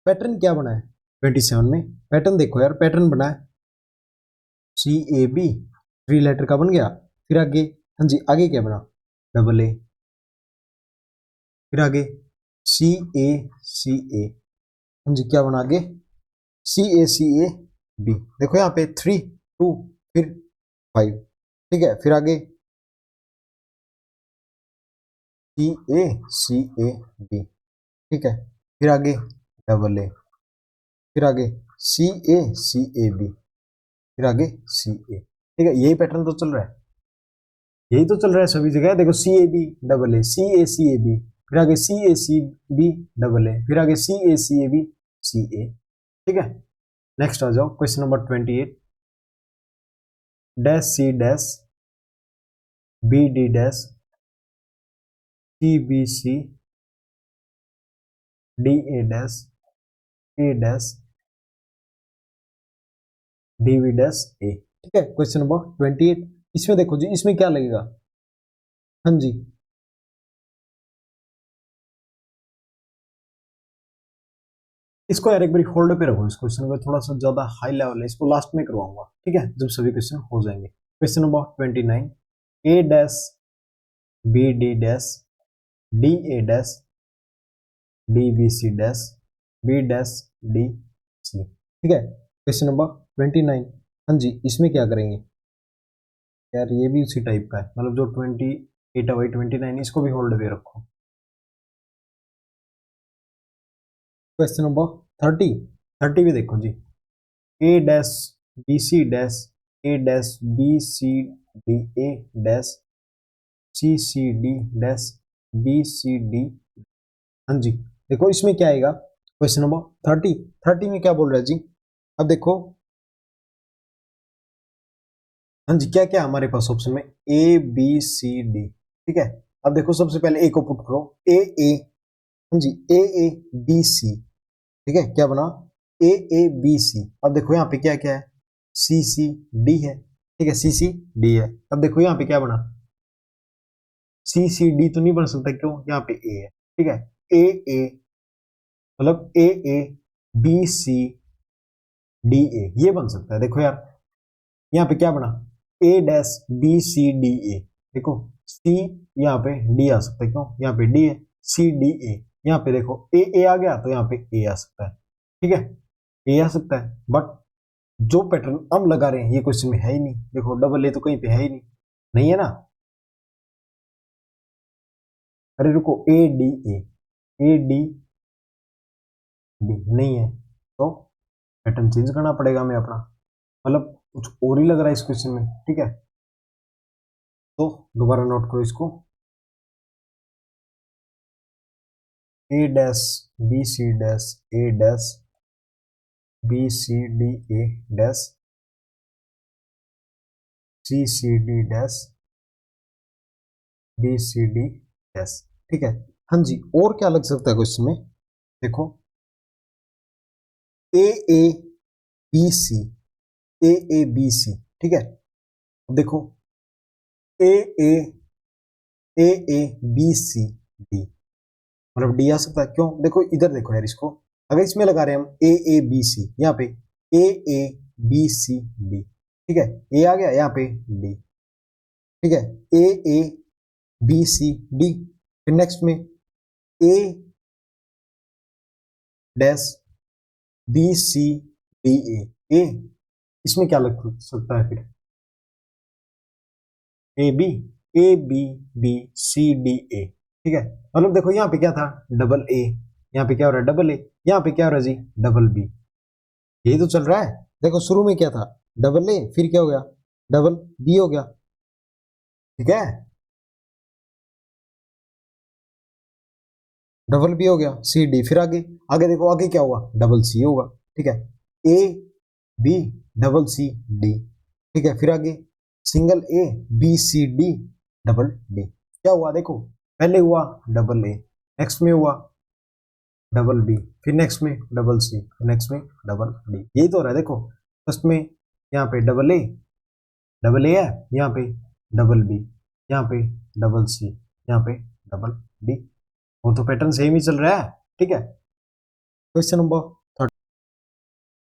पैटर्न क्या बना है 27 में, पैटर्न देखो यार, पैटर्न बना है सी ए बी, थ्री लेटर का बन गया, फिर आगे हाँ जी आगे क्या बना डबल ए, फिर आगे सी ए, हाँ जी क्या बना आगे सी ए बी। देखो यहाँ पे 3 2 फिर 5। ठीक है, फिर आगे सी ए बी। ठीक है, फिर आगे डबल ए, फिर आगे सी ए बी, फिर आगे सी ए। ठीक है, यही पैटर्न तो चल रहा है, यही तो चल रहा है सभी जगह। देखो C A B double A C A B, फिर आगे सी बी डबल ए, फिर आगे सी ए बी सी ए। ठीक है, नेक्स्ट आ जाओ question number 28, dash C dash B D dash C B C D A dash A dash D V dash A. ठीक है, क्वेश्चन नंबर 28, इसमें देखो जी इसमें क्या लगेगा, हाँ जी इसको यार एक बार होल्ड पे रखो, इस क्वेश्चन को थोड़ा सा ज्यादा हाई लेवल है, इसको लास्ट में करवाऊंगा। ठीक है, जब सभी क्वेश्चन हो जाएंगे। Question number 29, A dash B D dash D A dash D B C dash B dash D C. ठीक है, क्वेश्चन नंबर 29, हाँ जी इसमें क्या करेंगे, यार ये भी उसी टाइप का है, मतलब जो 28 है वही 29, इसको भी होल्ड पे रखो। क्वेश्चन नंबर 30 भी देखो जी। A dash B C dash A dash B C D A dash C C D dash B C D. हाँ जी, देखो इसमें क्या आएगा, क्वेश्चन नंबर 30 में क्या बोल रहा है जी। अब देखो, हाँ जी, क्या क्या हमारे पास ऑप्शन में, ए बी सी डी, ठीक है। अब देखो सबसे पहले ए को पुट करो, ए ए, हाँ जी, ए ए बी सी, ठीक है, क्या बना, ए ए बी सी। अब देखो यहाँ पे क्या क्या है, सी सी डी है, ठीक है, सी सी डी है। अब देखो यहाँ पे क्या बना, सी सी डी तो नहीं बन सकता, क्यों, यहाँ पे ए है, ठीक है, ए ए, मतलब ए ए बी सी डी ए, ये बन सकता है। देखो यार यहाँ पे क्या बना, A dash B C D A, देखो सी, यहाँ पे डी आ सकता है, क्यों, यहाँ पे डी है, सी डी ए, यहाँ पे देखो ए आ गया तो यहाँ पे ए आ सकता है, ठीक है, ए आ सकता है। बट जो पैटर्न हम लगा रहे हैं ये क्वेश्चन में है ही नहीं, देखो डबल ए तो कहीं पे है ही नहीं, नहीं है ना। अरे रुको, A D A D D नहीं है, तो पैटर्न चेंज करना पड़ेगा हमें अपना, मतलब कुछ और ही लग रहा है इस क्वेश्चन में, ठीक है। तो दोबारा नोट करो इसको, A dash B C dash A dash B C D A dash C C D dash B C D dash, ठीक है। हाँ जी, और क्या लग सकता है क्वेश्चन में, देखो A A B C, A A B C, ठीक है। अब देखो A A A A B C D, मतलब डी आ सकता है, क्यों, देखो इधर देखो यार, इसको अगर इसमें लगा रहे हैं हम ए ए बी सी, यहाँ पे A A B C D, ठीक है, ए आ गया यहाँ पे डी, ठीक है, A A B C D. फिर नेक्स्ट में A dash B C D A, इसमें क्या लग सकता है फिर, A B, A B B C D A, ठीक है। मतलब देखो यहाँ पे क्या था, डबल ए, यहाँ पे क्या हो रहा है, डबल ए, यहाँ पे क्या हो रहा है जी, डबल बी, यही तो चल रहा है। देखो शुरू में क्या था, डबल ए, फिर क्या हो गया, डबल बी हो गया, ठीक है, डबल बी हो गया, सी डी, फिर आगे, आगे देखो आगे क्या हुआ, डबल सी होगा, ठीक है, A B double C D, ठीक है, फिर आगे single A B C D double D, क्या हुआ, देखो पहले हुआ डबल ए, नेक्स्ट में हुआ डबल बी, फिर नेक्स्ट में डबल सी, नेक्स्ट में डबल डी, यही तो हो रहा है। देखो फर्स्ट में यहाँ पे डबल ए है, यहाँ पे डबल बी, यहाँ पे डबल सी, यहाँ पे डबल डी, वो तो पैटर्न सेम ही चल रहा है, ठीक है। Question number